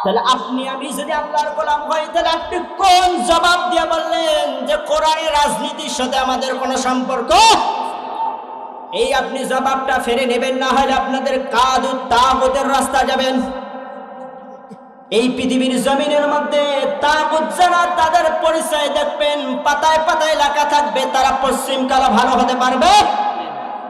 তাহলে আপনি আমি যদি আল্লাহর গোলাম হই, তাহলে আপনি কোন জবাব দিয়ে বললেন যে কোরআনের রাজনীতির সাথে আমাদের কোনো সম্পর্ক? এই আপনি জবাবটা ফেরে নেবেন, না হলে আপনাদের কাদু তাগুতের রাস্তা যাবেন। এই পৃথিবীর জমিনের মধ্যে তাগুত যারা, তাদের পরিচয় দেখবেন পাতায় পাতায় লেখা থাকবে, তারা পশ্চিম কালে ভালো হতে পারবে।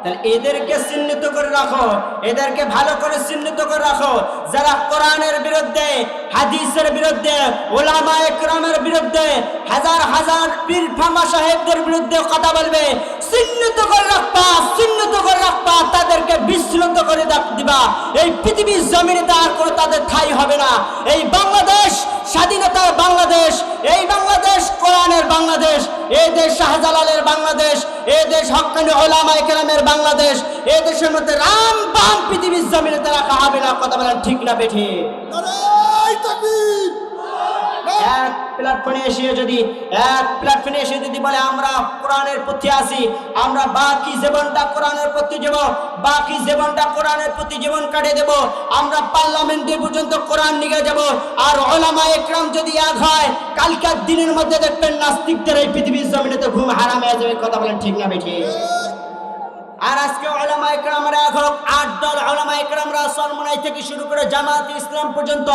তাহলে এদেরকে চিহ্নিত করে রাখো, এদেরকে ভালো করে চিহ্নিত করে রাখো। যারা কোরআনের বিরুদ্ধে, হাদিসের বিরুদ্ধে, উলামায়ে কেরামের বিরুদ্ধে, হাজার হাজার পীর ফামা সাহেবদের বিরুদ্ধে কথা বলবে, চিহ্নিত করে রাখবা, চিহ্নিত করে রাখবা, তাদেরকে বিস্মৃত করে দিবা। এই পৃথিবীর জমিনে আর কোনো তাদের ঠাঁই হবে না। এই বাংলাদেশ স্বাধীনতার বাংলাদেশ, এই বাংলাদেশ কোরআনের বাংলাদেশ, এই দেশ শাহজালালের বাংলাদেশ, এই দেশ হক্কানি উলামায়ে কেরামের বাংলাদেশ। এই দেশের মধ্যে রাম বাম পৃথিবীর জমিনে তারা হবে না। কথা বলেন ঠিক না বেঠি? এক প্ল্যাটফর্মে এসে যদি বলে আমরা কোরআনের প্রতি আছি, আমরা বাকি জীবনটা কোরআনের প্রতি যাব, বাকি জীবনটা কোরআনের প্রতি জীবন কাটিয়ে দেব, আমরা পার্লামেন্টে পর্যন্ত কোরআন নিয়ে যাব, আর উলামায়ে কেরাম যদি এক হয়, কালকার দিনের মধ্যে দেখবেন নাস্তিকদের এই পৃথিবীর জমিনেতে ঘুম হারাম হয়ে যাবে। কথা বলেন ঠিক না বেঠি? আর আজকে উলামায়ে কেরামরা এখন ৮ দল উলামায়ে কেরামরা সরমনাই থেকে শুরু করে জামাত ইসলাম পর্যন্ত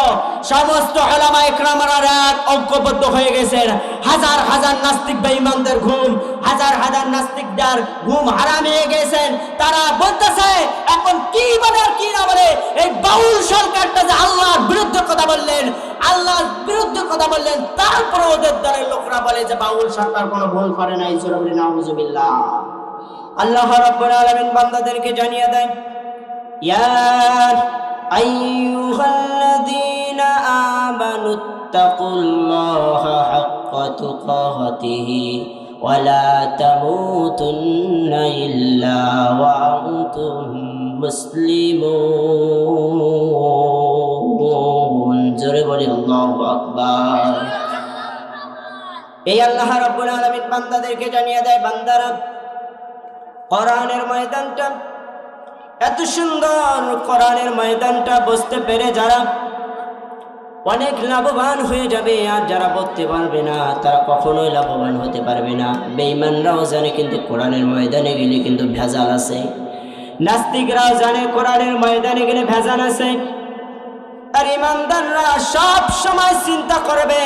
সমস্ত উলামায়ে কেরামরা এক ঐক্যবদ্ধ হয়ে গেছেন। হাজার হাজার নাস্তিক বেঈমানদের ঘুম, হাজার হাজার নাস্তিকদের ঘুম হারাম হয়ে গেছেন। তারা বলতেছে এখন কি বলে আর কি না বলে, এই বাউল সরকারটা যে আল্লাহর বিরুদ্ধে কথা বললেন, আল্লাহর বিরুদ্ধে কথা বললেন, তারপরে ওদের দলের লোকরা বলে যে বাউল সরকার কোনো ভুল করে নাই। জোরে নাউজুবিল্লাহ। আল্লাহ রাব্বুল আলামিন বান্দাদেরকে জানিয়ে দেন, ইয়া আইয়ুহাল্লাযীনা আমানুত্তাকুল্লাহা হাক্কা তুকাতিহি ওয়া লা তামুতুন্না ইল্লা ওয়া আনতুম মুসলিমুন। জোরে বলি আল্লাহু আকবার। এই আল্লাহ রাব্বুল আলামিন বান্দাদেরকে জানিয়ে দেয়, বান্দারা কোরআনের ময়দানটা এত সুন্দর, কোরআনের ময়দানটা বুঝতে পেরে যারা অনেক লাভবান হয়ে যাবে, আর যারা বুঝতে পারবে না তারা কখনোই লাভবান হতে পারবে না। বেঈমানরাও জানে কিন্তু কোরআনের ময়দানে গেলে কিন্তু ভেজাল আছে, নাস্তিকরাও জানে কোরআনের ময়দানে গেলে ভেজাল আছে। আর ঈমানদাররা সব সময় চিন্তা করবে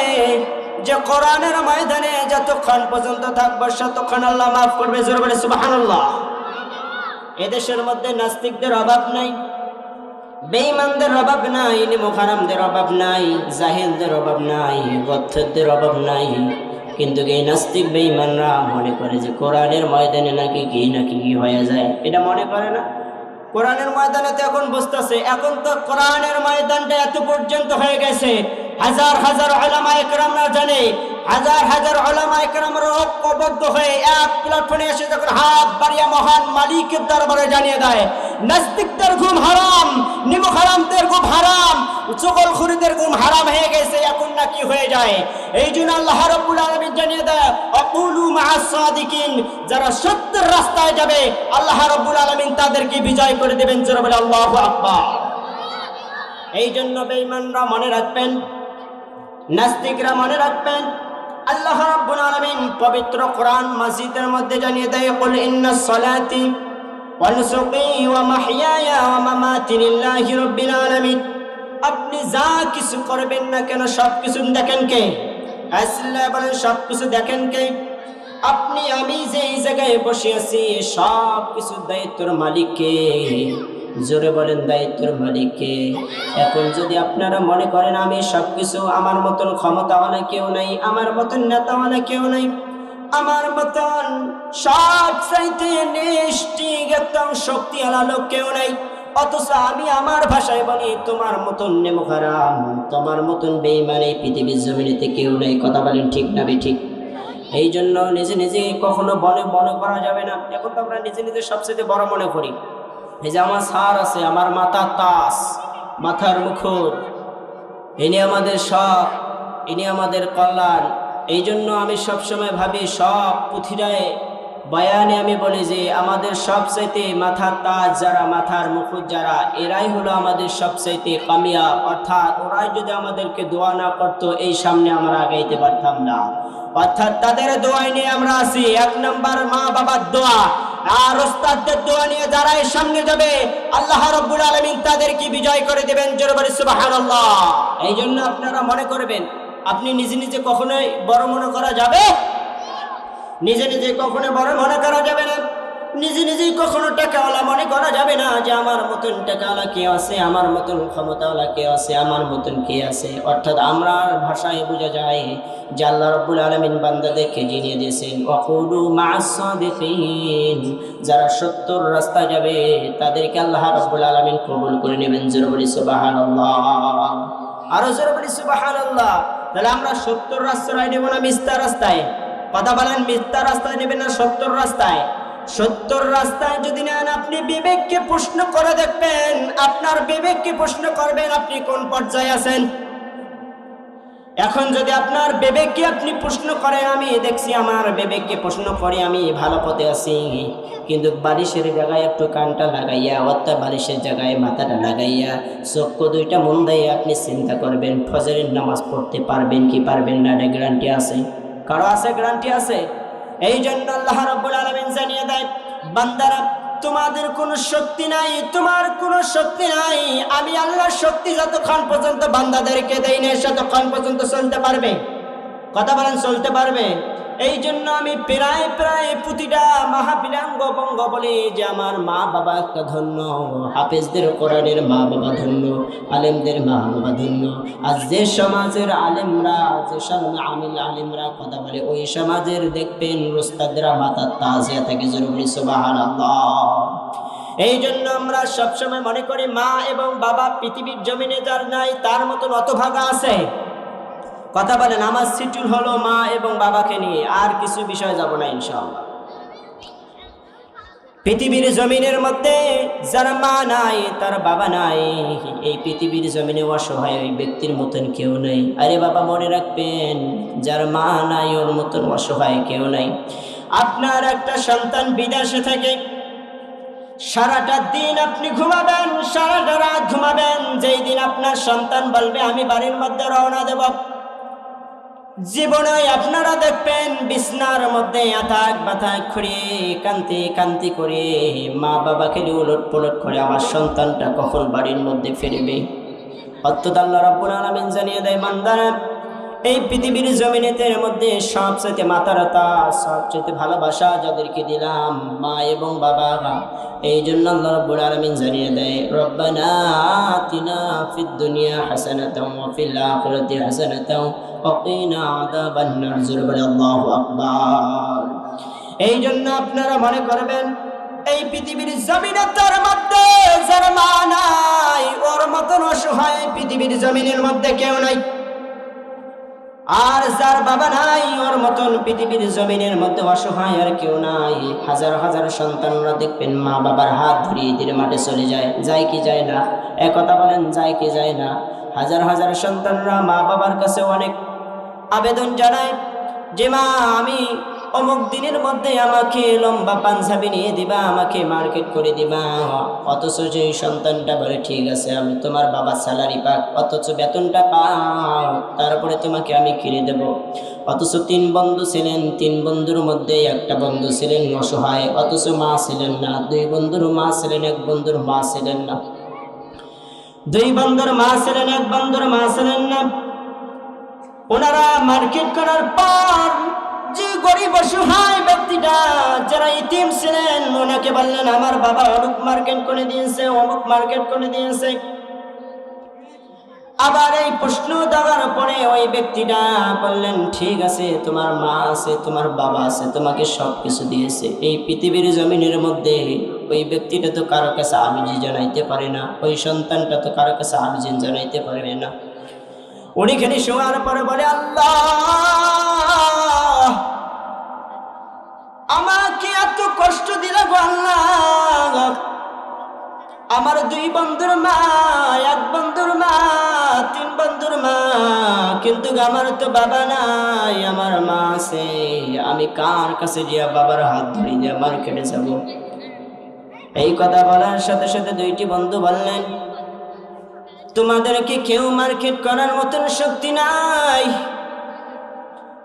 যে কোরআনের ময়দানে যতক্ষণ পর্যন্ত থাকবো ততক্ষণ আল্লাহ মাফ করবে। জোরে বলে সুবহানাল্লাহ। এদেশের মধ্যে নাস্তিকদের অভাব নাই, বেঈমানদের অভাব নাই, মুহারামদের অভাব নাই, জাহিলদের অভাব নাই, গর্থদের অভাব নাই। কিন্তু এই নাস্তিক বেঈমানরা মনে করে যে কোরআনের ময়দানে নাকি কি হয়ে যায়, এটা মনে করে না। কোরআনের ময়দানে তো এখন বুঝতেছে, এখন তো কোরআনের ময়দানটা এত পর্যন্ত হয়ে গেছে, হাজার হাজার উলামায়ে কেরামরা জানে, হাজার হাজার উলামায়ে কেরামরা ঐক্যবদ্ধ হয়ে এক প্ল্যাটফর্মে এসে যখন হাত বাড়িয়ে মহান মালিকের দরবারে জানিয়ে দেয় নাস্তিকদের ঘুম হারাম, নিমুখারামদের ঘুম হারাম, চগলখুরিদের ঘুম হারাম হয়ে গেছে, এখন না কি হয়ে যায়। এই জন্য আল্লাহ রাব্বুল আলামিন জানিয়ে দেয় আকুলু মা'আস সাদিকিন, যারা সত্যের রাস্তায় যাবে আল্লাহ রাব্বুল আলামিন তাদেরকে বিজয় করে দেবেন। জোরে বলে আল্লাহু আকবার। এই জন্য বেঈমানরা মনে রাখবেন, নাস্তিকরা মনে রাখবেন, আল্লাহ রাব্বুল আলামিন পবিত্র কোরআন মাজিদের মধ্যে জানিয়ে দেয় কুল ইন্নাস সালাতি ওয়া নুসুকি ওয়া মাহইয়ায়া ওয়া মামাতি লিল্লাহি রাব্বিল আলামিন। আপনি যা কিছু করবেন না কেন সব কিছু দেখেন কে? আসলে বলেন সব কিছু দেখেন কে? আপনি আমি যে এই জায়গায় বসে আছি সব কিছু দায়িত্বের মালিক কে? জোরে বলেন দায়িত্বের মালিক কে? এখন যদি আপনারা মনে করেন আমি সবকিছু, আমার মতন ক্ষমতাওয়ালা কেউ নাই, আমার মতন নেতাওয়ালা কেউ নাই, আমার মতন সব চাইতে নিষ্ঠিক একদম শক্তিওয়ালা লোক কেউ নাই, অথচ আমি আমার ভাষায় বলি তোমার মতন নেমুখারাম, তোমার মতন বেঈমান এই পৃথিবীর জমিনেতে কেউ নাই। কথা বলেন ঠিক না বেঠিক? এই জন্য নিজে নিজে কখনো মনে করা যাবে না। এখন তো আমরা নিজে নিজে সবচেয়ে বড় মনে করি। এই যে আমার সার আছে, আমার মাথার তাস, মাথার মুখর, ইনি আমাদের সব, ইনি আমাদের কল্যাণ। এই জন্য আমি সবসময় ভাবি সব পুঁথিরায় বয়ানে আমি বলি যে আমাদের সবচাইতে মাথার তাজ যারা, মাথার মুকুট যারা, এরাই হলো আমাদের সবচাইতে কামিয়াব। অর্থাৎ ওরাই যদি আমাদেরকে দোয়া না করতো, এই সামনে আমরা আগাইতে পারতাম না। অর্থাৎ তাদের দোয়াই নিয়ে আমরা আছি। 1 নম্বর মা বাবার দোয়া, আর ওস্তাদদের দোয়া নিয়ে যারা এর সামনে যাবে, আল্লাহ রাব্বুল আলামিন তাদেরকে বিজয় করে দেবেন। জোরে বলি সুবহানাল্লাহ। এই জন্য আপনারা মনে করবেন, আপনি নিজে নিজে কখনোই বড় মনে করা যাবে, নিজে নিজে কখনো বড় মনে করা যাবে না। নিজে নিজেই কখনো টাকাওয়ালা মনে করা যাবে না যে আমার মতন টাকাওয়ালা কে আছে, আমার মতন ক্ষমতাওয়ালা কে আছে, আমার মতন কে আছে। অর্থাৎ আমরা ভাষায় বোঝা যায় যে আল্লাহ রাব্বুল আলামিন বান্দাদেরকে জানিয়ে দিয়েছেন ওয়াকুলু মা'আস সাদিকিন, যারা সত্যর রাস্তায় যাবে তাদেরকে আল্লাহ রাব্বুল আলামিন কবুল করে নেবেন। জোরে বলি সুবহানাল্লাহ। আরো জোরে বলি সুবহানাল্লাহ। তাহলে আমরা সত্যর রাস্তায় নেব না মিথ্যা রাস্তায়? কথা বলেন, মিথ্যা রাস্তায় নেবেন না সত্যর রাস্তায়? সত্যর রাস্তায় যদি নেন, আপনি বিবেককে প্রশ্ন করে দেখবেন, আপনার বিবেককে প্রশ্ন করবেন আপনি কোন পর্যায়ে আছেন। এখন যদি আপনার বিবেককে আপনি প্রশ্ন করেন, আমি দেখছি আমার বিবেককে প্রশ্ন করে আমি ভালো পথে আছি, কিন্তু বালিশের জায়গায় একটু কানটা লাগাইয়া, অর্থাৎ বালিশের জায়গায় মাথাটা লাগাইয়া, চক্ষু দুইটা মন দিয়ে আপনি চিন্তা করবেন ফজরের নামাজ পড়তে পারবেন কি পারবেন না, এটা গ্যারান্টি আছে? কারো আছে? গ্যারান্টি আছে? এই জন্য আল্লাহ রাব্বুল আলামিন জানিয়ে দেয়, বান্দারা তোমাদের কোনো শক্তি নাই, তোমার কোনো শক্তি নাই, আমি আল্লাহর শক্তি যতক্ষণ পর্যন্ত বান্দাদেরকে দেই না ততক্ষণ পর্যন্ত চলতে পারবে। কথা বলেন, চলতে পারবে? এই জন্য আমি প্রায় প্রায় প্রতিটা মাহফিলাঙ্গ বঙ্গ বলি যে আমার মা বাবা একটা ধন্য, হাফেজদের কোরআনের মা বাবা ধন্য, আলেমদের মা বাবা ধন্য। আর যে সমাজের আলেমরা, যে সমাজের আলেমরা কথা বলে, ওই সমাজের দেখবেন ওস্তাদরা মাথার তাজিয়া থেকে। জোরে বলি সুবহানাল্লাহ। এই জন্য আমরা সবসময় মনে করি মা এবং বাবা পৃথিবীর জমিনে যার নাই তার মতন অতভাগা আছে। কথা বলেন, আমার শিডিউল হলো মা এবং বাবাকে নিয়ে, আর কিছু বিষয় যাব না ইনশাআল্লাহ। পৃথিবীর জমিনের মধ্যে যার মা নাই, তার বাবা নাই, এই পৃথিবীর জমিনে অসহায় ওই ব্যক্তির মতন কেউ নাই। আরে বাবা মনে রাখবেন, যার মা নাই ওর মতন অসহায় কেউ নাই। আপনার একটা সন্তান বিদেশে থাকে, সারাটা দিন আপনি ঘুমাবেন, সারাটা রাত ঘুমাবেন, যেই দিন আপনার সন্তান বলবে আমি বাড়ির মধ্যে রওনা দেব, জীবনে আপনারা দেখবেন বিছনার মধ্যে আতাক বাতাক করে কান্তি কান্তি করে মা বাবাকে উলট পলট করে আমার সন্তানটা কখন বাড়ির মধ্যে ফিরবে। অর্থাৎ আল্লাহ রাব্বুল আলামিন জানিয়ে দেয়, বান্দারা এই পৃথিবীর জমিনের মধ্যে সবচেয়ে মাতারতা, সবচেয়ে ভালোবাসা যাদেরকে দিলাম মা এবং বাবা। এই জন্য আল্লাহ রাব্বুল আলামিন জানিয়ে দেয়, রব্বানা আতিনা ফিদ দুনিয়া হাসানাতাও ওয়া ফিল আখিরাতি হাসানাতাও ওয়া কিনা আযাবান নার। জোরে বলে আল্লাহু আকবার। এই জন্য আপনারা মনে করবেন, এই পৃথিবীর জমিনে তার মধ্যে যার মা নাই ওর মতন অসহায় পৃথিবীর জমিনের মধ্যে কেউ নাই। আর যার বাবা নাই ওর মতন পৃথিবীর জমিনের মধ্যে অসহায় আর কেউ নাই। হাজার হাজার সন্তানরা দেখবেন মা বাবার হাত ধরিয়ে দিয়ে মাঠে চলে যায়, যায় কি যায় না? একথা বলেন, যায় কি যায় না? হাজার হাজার সন্তানরা মা বাবার কাছে অনেক আবেদন জানায় যে মা আমি অমুক দিনের মধ্যে আমাকে লম্বা পাঞ্জাবি নিয়ে দিবা, আমাকে মার্কেট করে দিবা। অথচ যে সন্তানটা বলে ঠিক আছে আমি তোমার বাবা স্যালারি পাক, অথচ বেতনটা পাও, তারপরে তোমাকে আমি কিনে দেব। অথচ 3 বন্ধু ছিলেন, 3 বন্ধুর মধ্যে একটা বন্ধু ছিলেন অসহায়, অথচ মা ছিলেন না। 2 বন্ধুর মা ছিলেন, 1 বন্ধুর মা ছিলেন না। 2 বন্ধুর মা ছিলেন, 1 বন্ধুর মা ছিলেন না। ওনারা মার্কেট করার পর যে গরিব অসহায় ব্যক্তিটা, যারা ইতিম ছিলেন, ওনাকে বললেন আমার বাবা অমুক মার্কেট করে দিয়েছে, অমুক মার্কেট করে দিয়েছে। আবার এই প্রশ্ন দেওয়ার পরে ওই ব্যক্তিটা বললেন ঠিক আছে তোমার মা আছে, তোমার বাবা আছে, তোমাকে সব কিছু দিয়েছে। এই পৃথিবীর জমিনের মধ্যে ওই ব্যক্তিটা তো কারো কাছে আবেদন জানাইতে পারে না, ওই সন্তানটা তো কারো কাছে আবেদন জানাইতে পারবে না। উনিখানে শোয়ার পরে বলে আল্লাহ আমাকে এত কষ্ট দিলে গো আল্লাহ, আমার 2 বন্ধুর মা, 1 বন্ধুর মা, 3 বন্ধুর মা কিন্তু আমার তো বাবা নাই, আমার মা আছে, আমি কার কাছে গিয়া বাবার হাত ধরে দিয়ে মার খেটে যাব? এই কথা বলার সাথে সাথে দুইটি বন্ধু বললেন, তোমাদেরকে কেউ মার্কেট করার মতন শক্তি নাই।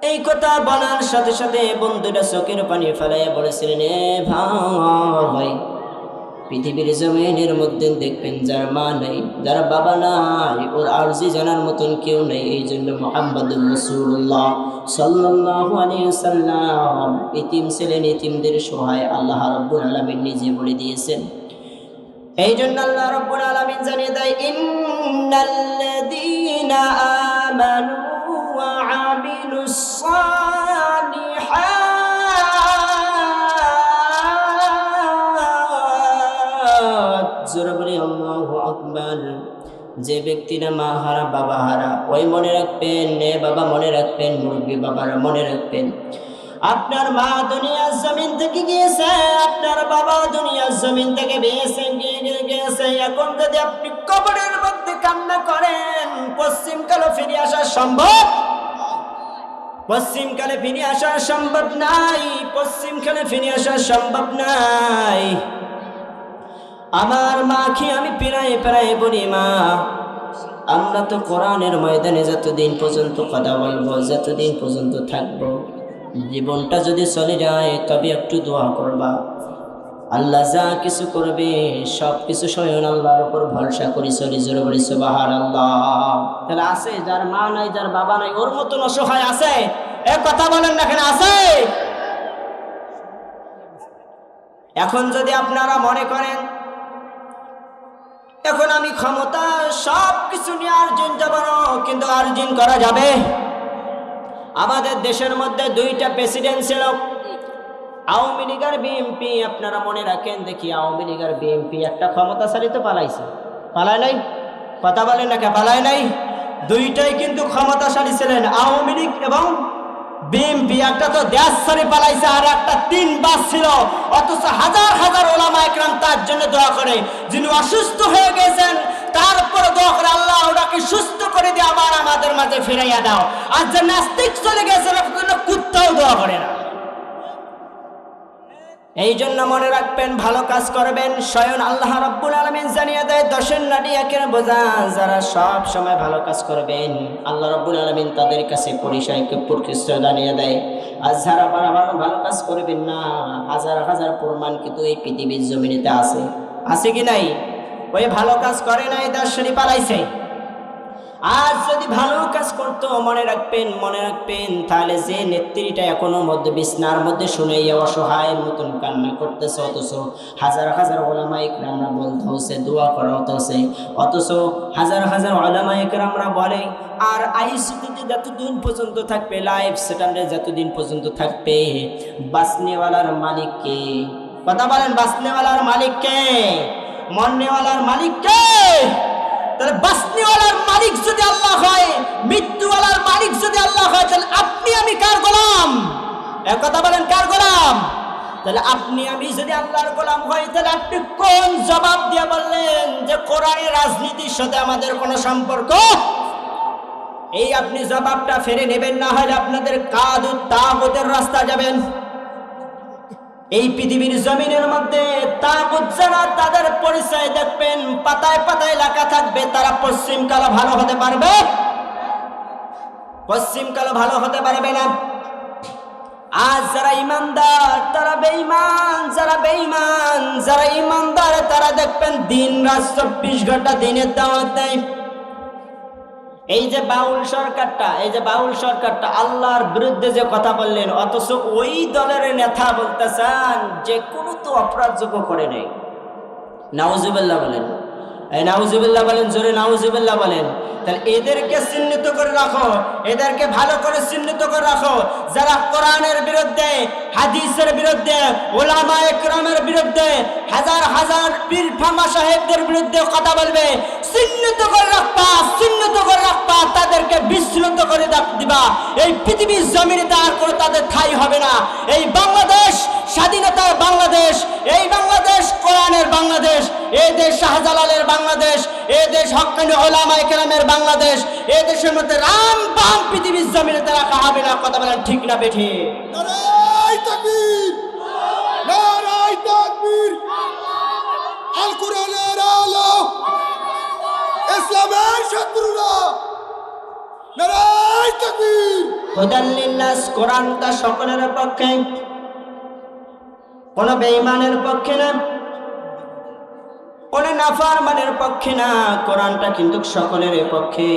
এই কথা বলার সাথে সাথে বন্ধুরা চোখের পানি ফেলাইয়া বলেছিলেন, এ ভাই, পৃথিবীর জমিনের মধ্যে দেখবেন যার মা নাই, যার বাবা নাই, ওর আরজি জানার মতন কেউ নাই। এই জন্য মুহাম্মদুর রাসূলুল্লাহ সাল্লাল্লাহু আলাইহি ওয়াসাল্লাম ইতিম ছিলেন, ইতিমদের সহায় আল্লাহ রাব্বুল আলামিন নিজে বলে দিয়েছেন। এই জন্য আল্লাহ রাব্বুল আলামিন জানিয়ে দেয়, ইন্নাল্লাযীনা আমানু ওয়া আমিলুস সালিহাত, জোরে বলি আল্লাহু আকবার। যে ব্যক্তিরা মা হারা বাবা হারা, ওই মনে রাখবেন, এ বাবা মনে রাখবেন, মুরব্বী বাবারা মনে রাখবেন, আপনার মা দুনিয়ার জমিন থেকে গিয়েছে, আপনার বাবা দুনিয়ার জমিন থেকে গিয়েছে। এখন যদি আপনি কবরের মধ্যে কান্না করেন, পশ্চিমকালে ফিরে আসা সম্ভব? পশ্চিমকালে ফিরে আসা সম্ভব নাই, পশ্চিমকালে ফিরে আসা সম্ভব নাই। আমার মাকে আমি প্রায় প্রায় বলি, মা, আমরা তো কোরআনের ময়দানে যতদিন পর্যন্ত কথা বলবো, যতদিন পর্যন্ত থাকবো, জীবনটা যদি চলে যায় তবে একটু দোয়া করবা। আল্লাহ যা কিছু করবে সব কিছু স্বয়ং আল্লাহর উপর ভরসা করি চলি, জোরে বলি সুবহানাল্লাহ। তাহলে আছে যার মা নাই, যার বাবা নাই, ওর মতন অসহায় আছে? এ কথা বলেন না, কেন আছে? এখন যদি আপনারা মনে করেন এখন আমি ক্ষমতা সব কিছু নিয়ে আর্জন যাব না, কিন্তু আর্জন করা যাবে। আমাদের দেশের মধ্যে দুইটা প্রেসিডেন্ট ছিল, আওয়ামী লীগ আর বিএনপি। আপনারা মনে রাখেন দেখি, আওয়ামী লীগ আর বিএনপি একটা ক্ষমতাশালী তো পালাইছে, পালায় নাই? কথা বলেন না, কে পালায় নাই? দুইটাই কিন্তু ক্ষমতাশালী ছিলেন, আওয়ামী লীগ এবং বিএনপি। একটা তো দেশ ছেড়ে পালাইছে, আর একটা 3 বার ছিল। অথচ হাজার হাজার ওলামা একরাম তার জন্য দোয়া করে, যিনি অসুস্থ হয়ে গেছেন তারপর দোয়া করে, আল্লাহ ওটাকে সুস্থ করে দিয়ে আবার আমাদের মাঝে ফিরাইয়া দাও। আর যে নাস্তিক চলে গেছে, কুত্তাও দোয়া করে না। এই জন্য মনে রাখবেন, ভালো কাজ করবেন, স্বয়ং আল্লাহ রাব্বুল আলামিন জানিয়ে দেয়, 10 নারী একের বোঝা, যারা সব সময় ভালো কাজ করবেন আল্লাহ রাব্বুল আলামিন তাদের কাছে পরিচয় জানিয়ে দেয়। আর যারা ভালো কাজ করবেন না, হাজার হাজার প্রমাণ কিন্তু এই পৃথিবীর জমিনেতে আছে কি নাই? ওই ভালো কাজ করে নাই, দার্শনিক পালাইছে। আজ যদি ভালো কাজ করতো, মনে রাখবেন, তাহলে যে নেত্রীটা এখনো মধ্যে বিছনার মধ্যে শুনাইয়া অসহায়ের মতন কান্না করতেছে, অথচ হাজার হাজার ওলামা ইকরামরা বলতে হচ্ছে, দোয়া করা হচ্ছে, অথচ হাজার হাজার ওলামা ইকরামরা বলে, আর আইসিটিতে যতদিন পর্যন্ত থাকবে, লাইভ সেটারে যতদিন পর্যন্ত থাকবে, বাসনেওয়ালার মালিক কে? কথা বলেন, বাসনেওয়ালার মালিক কে? মরনেওয়ালার মালিক কে? তাহলে বাসনেওয়ালার মালিক যদি আল্লাহ হয়, মৃত্যুওয়ালার মালিক যদি আল্লাহ হয়, তাহলে আপনি আমি কার গোলাম? এক কথা বলেন, কার গোলাম? তাহলে আপনি আমি যদি আল্লাহর গোলাম হই, তাহলে আপনি কোন জবাব দিয়ে বললেন যে কোরআনের রাজনীতির সাথে আমাদের কোনো সম্পর্ক? এই আপনি জবাবটা ফেরে নেবেন, না হলে আপনাদের কাদু তাগুতের রাস্তা যাবেন। এই পৃথিবীর জমিনের মধ্যে তাগুত যারা, তাদের পরিচয় দেখবেন পাতায় পাতায় লেখা থাকবে, তারা পশ্চিমকালে ভালো হতে পারবে? পশ্চিমকালে ভালো হতে পারবে না। আজ যারা ইমানদার তারা বেঈমান, যারা ইমানদার তারা দেখবেন দিন রাত 24 ঘন্টা দিনের দাওয়াত দেয়। এই যে বাউল সরকারটা আল্লাহর বিরুদ্ধে যে কথা বললেন, অথচ ওই দলের নেতা বলতেছেন যে কোনো তো অপরাধযোগ্য করে নেই। নাউজুবিল্লাহ বলেন, এই নাউজুবিল্লাহ বলেন, জোরে নাউজুবিল্লাহ বলেন। তাহলে এদেরকে চিহ্নিত করে রাখো, এদেরকে ভালো করে চিহ্নিত করে রাখো। যারা কোরআনের বিরুদ্ধে, হাদিসের বিরুদ্ধে, ওলামায়ে কেরামের বিরুদ্ধে, হাজার হাজার পীর ফামা সাহেবদের বিরুদ্ধে কথা বলবে, চিহ্নিত করে রাখবা, তাদেরকে বিস্মৃত করে দিবা, এই পৃথিবীর জমিনেতে আর করে তাদের ঠাঁই হবে না। এই বাংলাদেশ স্বাধীনতার বাংলাদেশ, এই বাংলাদেশ কোরআনের বাংলাদেশ, এই দেশ শাহজালালের বাংলাদেশ, এই দেশ হক্কানি ওলামায়ে কেরামের বাংলাদেশ। এই দেশের মধ্যে রাম বাম পৃথিবীর জমিনেতে রাখা হবে না। কথা বলেন ঠিক না বেঠি? নারায়ে তাকবীর, নারায়ে তাকবীর। আল কোরআনের আলো, ইসলামের শত্রুরা, নারায়ে তাকবীর। হুদাল লিন্নাস, কোরআনটা সকলের পক্ষে, কোন বেঈমানের পক্ষে না, কোন নাফরমানের পক্ষে না। কোরআনটা কিন্তু সকলের পক্ষে।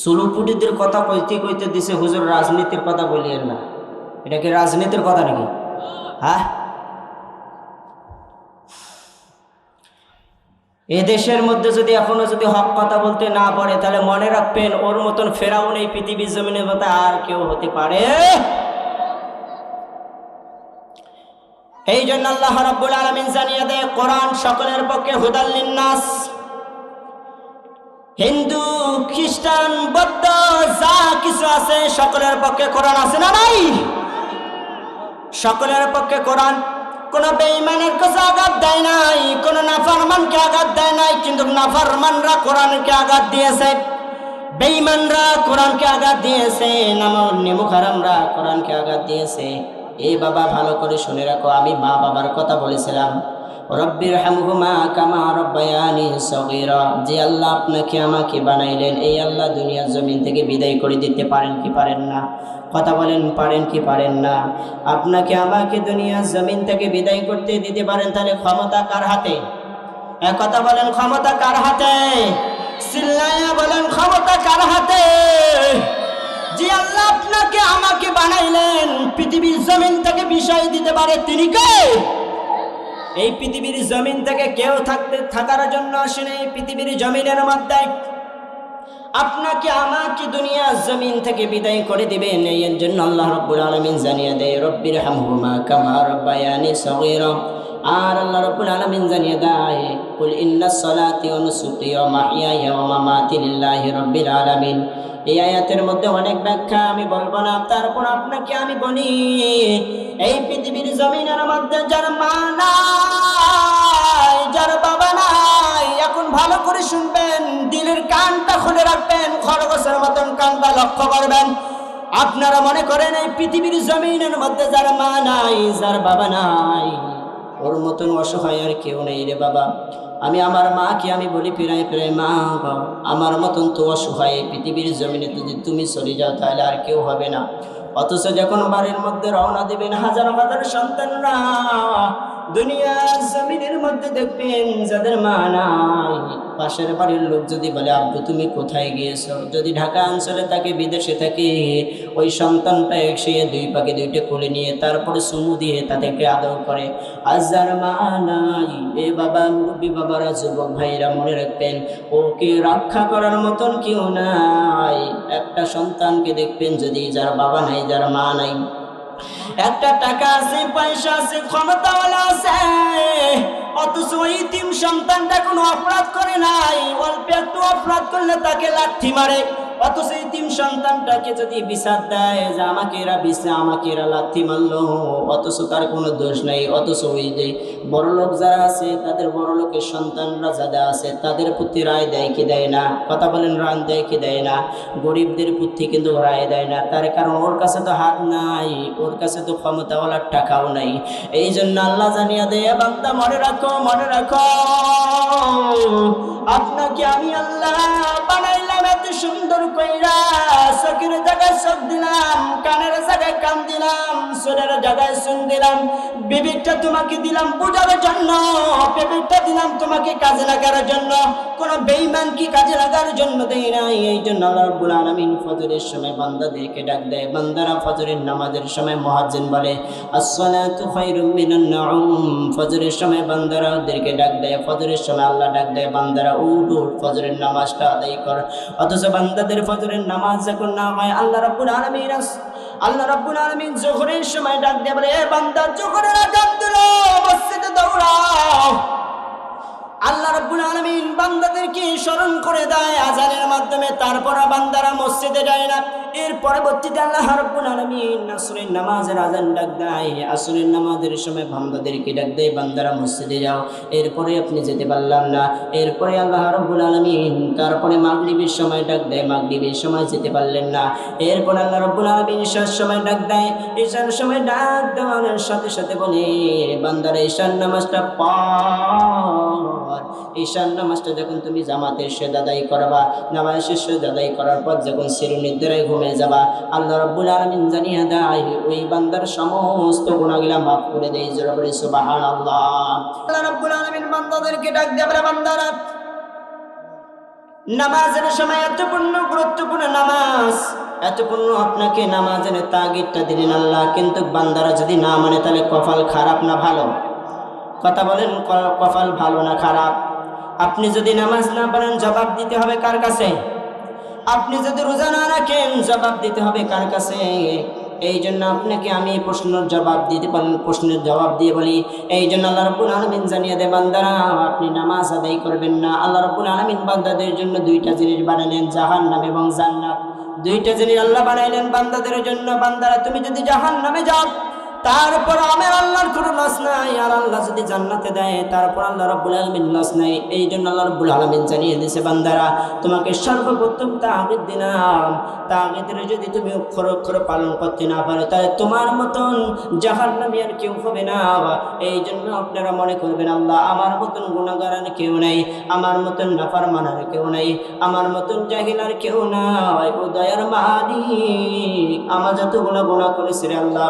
সুলুপুটিদের কথা কইতে কইতে দিছে হুজুর রাজনীতির কথা বলিয়েন না। এটা কি রাজনীতির কথা নাকি? হ্যাঁ, এ দেশের মধ্যে যদি এখনো যদি হক কথা বলতে না পারে, তাহলে মনে রাখবেন ওর মতন ফেরাউন এই পৃথিবীর জমিনের মধ্যে আর কেউ হতে পারে। এই জন্য আল্লাহ রাব্বুল আলামিন জানিয়ে দেয় কোরআন সকলের পক্ষে, হুদাল লিন্নাস। হিন্দু, খ্রিস্টান, বৌদ্ধ যা কিছু আছে সকলের পক্ষে কোরআন আছে না নাই? সকলের পক্ষে কোরআন। কোন বেঈমানের কাছে আঘাত দেয় নাই, কোন নাফরমানকে আঘাত দেয় নাই, কিন্তু নাফরমানরা কোরআনকে আঘাত দিয়েছে, বেঈমানরা কোরআনকে আঘাত দিয়েছে, নেমুখারামরা কোরআনকে আঘাত দিয়েছে। এই বাবা ভালো করে শুনে রাখো, আমি মা বাবার কথা বলেছিলাম, রব্বির হামহুমা কামা রব্বায়ানি সগীরা। যে আল্লাহ আপনাকে আমাকে বানাইলেন, এই আল্লাহ দুনিয়ার জমিন থেকে বিদায় করে দিতে পারেন কি পারেন না? কথা বলেন, পারেন কি পারেন না? আপনাকে আমাকে দুনিয়ার জমিন থেকে বিদায় করতে দিতে পারেন, তাহলে ক্ষমতা কার হাতে? এক কথা বলেন, ক্ষমতা কার হাতে? চিল্লায়া বলেন, ক্ষমতা কার হাতে? যে আল্লাহ আপনাকে আমাকে বানাইলেন, পৃথিবীর জমিন থেকে বিদায় দিতে পারে, তিনি কে? এই পৃথিবীর জমিন থেকে কেউ থাকার জন্য আসেন। এই পৃথিবীর জমিনের মধ্যে আপনাকে আমাকে দুনিয়ার জমিন থেকে বিদায় করে দিবেন। এর জন্য আল্লাহ রাব্বুল আলামিন জানিয়ে দেয় রব্বির হামহুমা কামা রব্বায়ানি সগীরা। আর আল্লাহ রাব্বুল আলামিন জানিয়ে দেয় কুল ইন্নাস সালাতি ওয়া নুসুকি ওয়া মাহইয়ায়া ওয়া মামাতি লিল্লাহি রাব্বিল আলামিন। এই আয়াতের মধ্যে অনেক ব্যাখ্যা, আমি বলবো না, তারপর আপনাকে আমি বলি, এই পৃথিবীর জমিনের মধ্যে যার মা নাই, যার বাবা নাই, এখন ভালো করে শুনবেন, দিলের কানটা খুলে রাখবেন, খরগোশের মতন কানটা লক্ষ্য করবেন। আপনারা মনে করেন এই পৃথিবীর জমিনের মধ্যে যার মা নাই, যার বাবা নাই, ওর মতন অসহায় আর কেউ নেই রে বাবা। আমি আমার মাকে আমি বলি ফিরাই ফিরাই, মা আমার মতন তো অসহায় পৃথিবীর জমিনে যদি তুমি চলে যাও তাহলে আর কেউ হবে না। অথচ যখন বাড়ির মধ্যে রওনা দিবেন, হাজার হাজার সন্তানরা দুনিয়ার জমিনের মধ্যে দেখবেন যাদের মা নাই। পাশের বাড়ির লোক যদি বলে আব্বু তুমি কোথায় গিয়েছো, যদি ঢাকা অঞ্চলে থাকে, বিদেশে থাকে, ওই সন্তানটা এসে দুই পাকে দুইটা কোলে নিয়ে তারপরে চুমু দিয়ে তাদেরকে আদর করে। আর যার মা নাই, এ বাবা, মুরব্বী বাবারা, যুবক ভাইরা মনে রাখবেন, ওকে রক্ষা করার মতন কেউ নাই। একটা সন্তানকে দেখবেন যদি যার বাবা নাই, যার মা নাই, একটা টাকা আছে, পয়সা আছে, ক্ষমতাওয়ালা আছে, অথচ ওই ইতিম সন্তানটা কোনো অপরাধ করে নাই, অল্প একটু অপরাধ করলে তাকে লাঠি মারে। অথচ ইতিম সন্তানটাকে যদি বিচার দেয় যে আমাকে এরা লাথি মারলো, অথচ তার কোনো দোষ নাই। অথচ ওই যে বড়লোক যারা আছে, তাদের বড়লোকের সন্তানরা যারা আছে, তাদের প্রতি রায় দেয় কি দেয় না? কথা বলেন, রান দেয় কি দেয় না? গরিবদের প্রতি কিন্তু রায় দেয় না, তার কারণ ওর কাছে তো হাত নাই, ওর কাছে তো ক্ষমতাওয়ালার টাকাও নাই। এই জন্য আল্লাহ জানিয়ে দেয়, বান্দা মনে রাখো, মনে রাখো, আপনাকে আমি আল্লাহ বানাইলাম এত সুন্দর কইরা, চোখের জায়গায় চোখ দিলাম, কানের জায়গায় কান দিলাম, শোনার জায়গায় শুন দিলাম। বিবেকটা তোমাকে দিলাম বোঝার জন্য, বিবেকটা দিলাম তোমাকে কাজে লাগার জন্য। কোন বেঈমান কি কাজে লাগার জন্য দেয় নাই। এই জন্য আল্লাহ রাব্বুল আলামিন ফজরের সময় বান্দাদেরকে ডাক দেয়। বান্দারা ফজরের নামাজের সময় মুয়াজ্জিন বলে আসসালাতু খায়রুম মিনান নাউম। ফজরের সময় বান্দারা ওদেরকে ডাক দেয়, ফজরের সময় আল্লাহ ডাক দেয় বান্দারা উঠ উঠ ফজরের নামাজটা আদায় কর। অথচ বান্দাদের ফজরের নামাজ যখন না হয় আল্লাহ রাব্বুল আলামিন যোহরের সময় ডাক দেয় বলে এ বান্দা যোহরের আযান দিলো, মসজিদে দৌড়াও। আল্লাহ রাব্বুল আলামিন বান্দাদেরকে স্মরণ করে দেয় আযানের মাধ্যমে, তারপর বান্দারা মসজিদে যায় না। এর পরবর্তীতে আল্লাহ রাব্বুল আলামিন আসরের নামাজের আযান ডাক দেয়। আসরের নামাজের সময় বান্দাদেরকে ডাক দেয় বান্দারা মসজিদে যাও। এরপরে আপনি যেতে পারলাম না, এরপরে আল্লাহ রাব্বুল আলামিন তারপরে মাগরিবের সময় ডাক দেয়, মাগরিবের সময় যেতে পারলেন না। এরপর আল্লাহ রাব্বুল আলামিন ঈশার সময় ডাক দেয়, ঈশার সময় ডাক দেওয়ার সাথে সাথে বলে বান্দারা ঈশার নামাজটা পড়। ঈশার নামাজটা যখন তুমি জামাতের সাথে আদায় করবা, নামাজ শেষে আদায় করার পর যখন চিরনিদ্রায় ঘুমিয়ে যাবা, আল্লাহ রাব্বুল আলামিন জানিয়ে দেয় ওই বান্দার সমস্ত গুনাহগুলো মাফ করে দেয়। জোরে বলি সুবহানাল্লাহ। আল্লাহ রাব্বুল আলামিন বান্দাদেরকে ডাক দিয়ে বলে বান্দারা নামাজের সময় এত গুরুত্বপূর্ণ নামাজ, এত পূর্ণ আপনাকে নামাজের তাগিদটা দিলেন আল্লাহ, কিন্তু বান্দারা যদি না মানে তাহলে কপাল খারাপ না ভালো? কথা বলেন, কপাল ভালো না খারাপ? আপনি যদি নামাজ না পড়েন জবাব দিতে হবে কার কাছে? আপনি যদি রোজা না রাখেন জবাব দিতে হবে কার কাছে? এই জন্য আপনাকে আমি প্রশ্নের জবাব দিয়ে বলি। এই জন্য আল্লাহ রাব্বুল আলামিন জানিয়ে দেয় বান্দারা আপনি নামাজ আদায় করবেন না। আল্লাহ রাব্বুল আলামিন বান্দাদের জন্য দুইটা জিনিস বানালেন, জাহান্নাম এবং জান্নাত। দুইটা জিনিস আল্লাহ বানাইলেন বান্দাদের জন্য। বান্দারা তুমি যদি জাহান্নামে যাও তারপর আমার আল্লাহর কোনো লস নাই, আর আল্লাহ যদি জান্নাতে দেয় তারপর আল্লাহ রাব্বুল আলামিন লস নাই। এই জন্য আল্লাহ রাব্বুল আলামিন জানিয়ে দিয়েছে বান্দারা তোমাকে সর্বপ্রথম তাগিদ দিলাম, তাগিদের যদি তুমি অক্ষর অক্ষর পালন করতে না পারো তাহলে তোমার মতন জাহান্নামী আর কেউ হবে না। এই জন্য আপনারা মনে করবেন আল্লাহ আমার মতন গুনাহগার আর কেউ নাই, আমার মতন নাফরমান আর কেউ নাই, আমার মতন জাহিল আর কেউ নাই। ও দয়ার মালিক আমার যতগুলো গুনাহ করেছি রে আল্লাহ,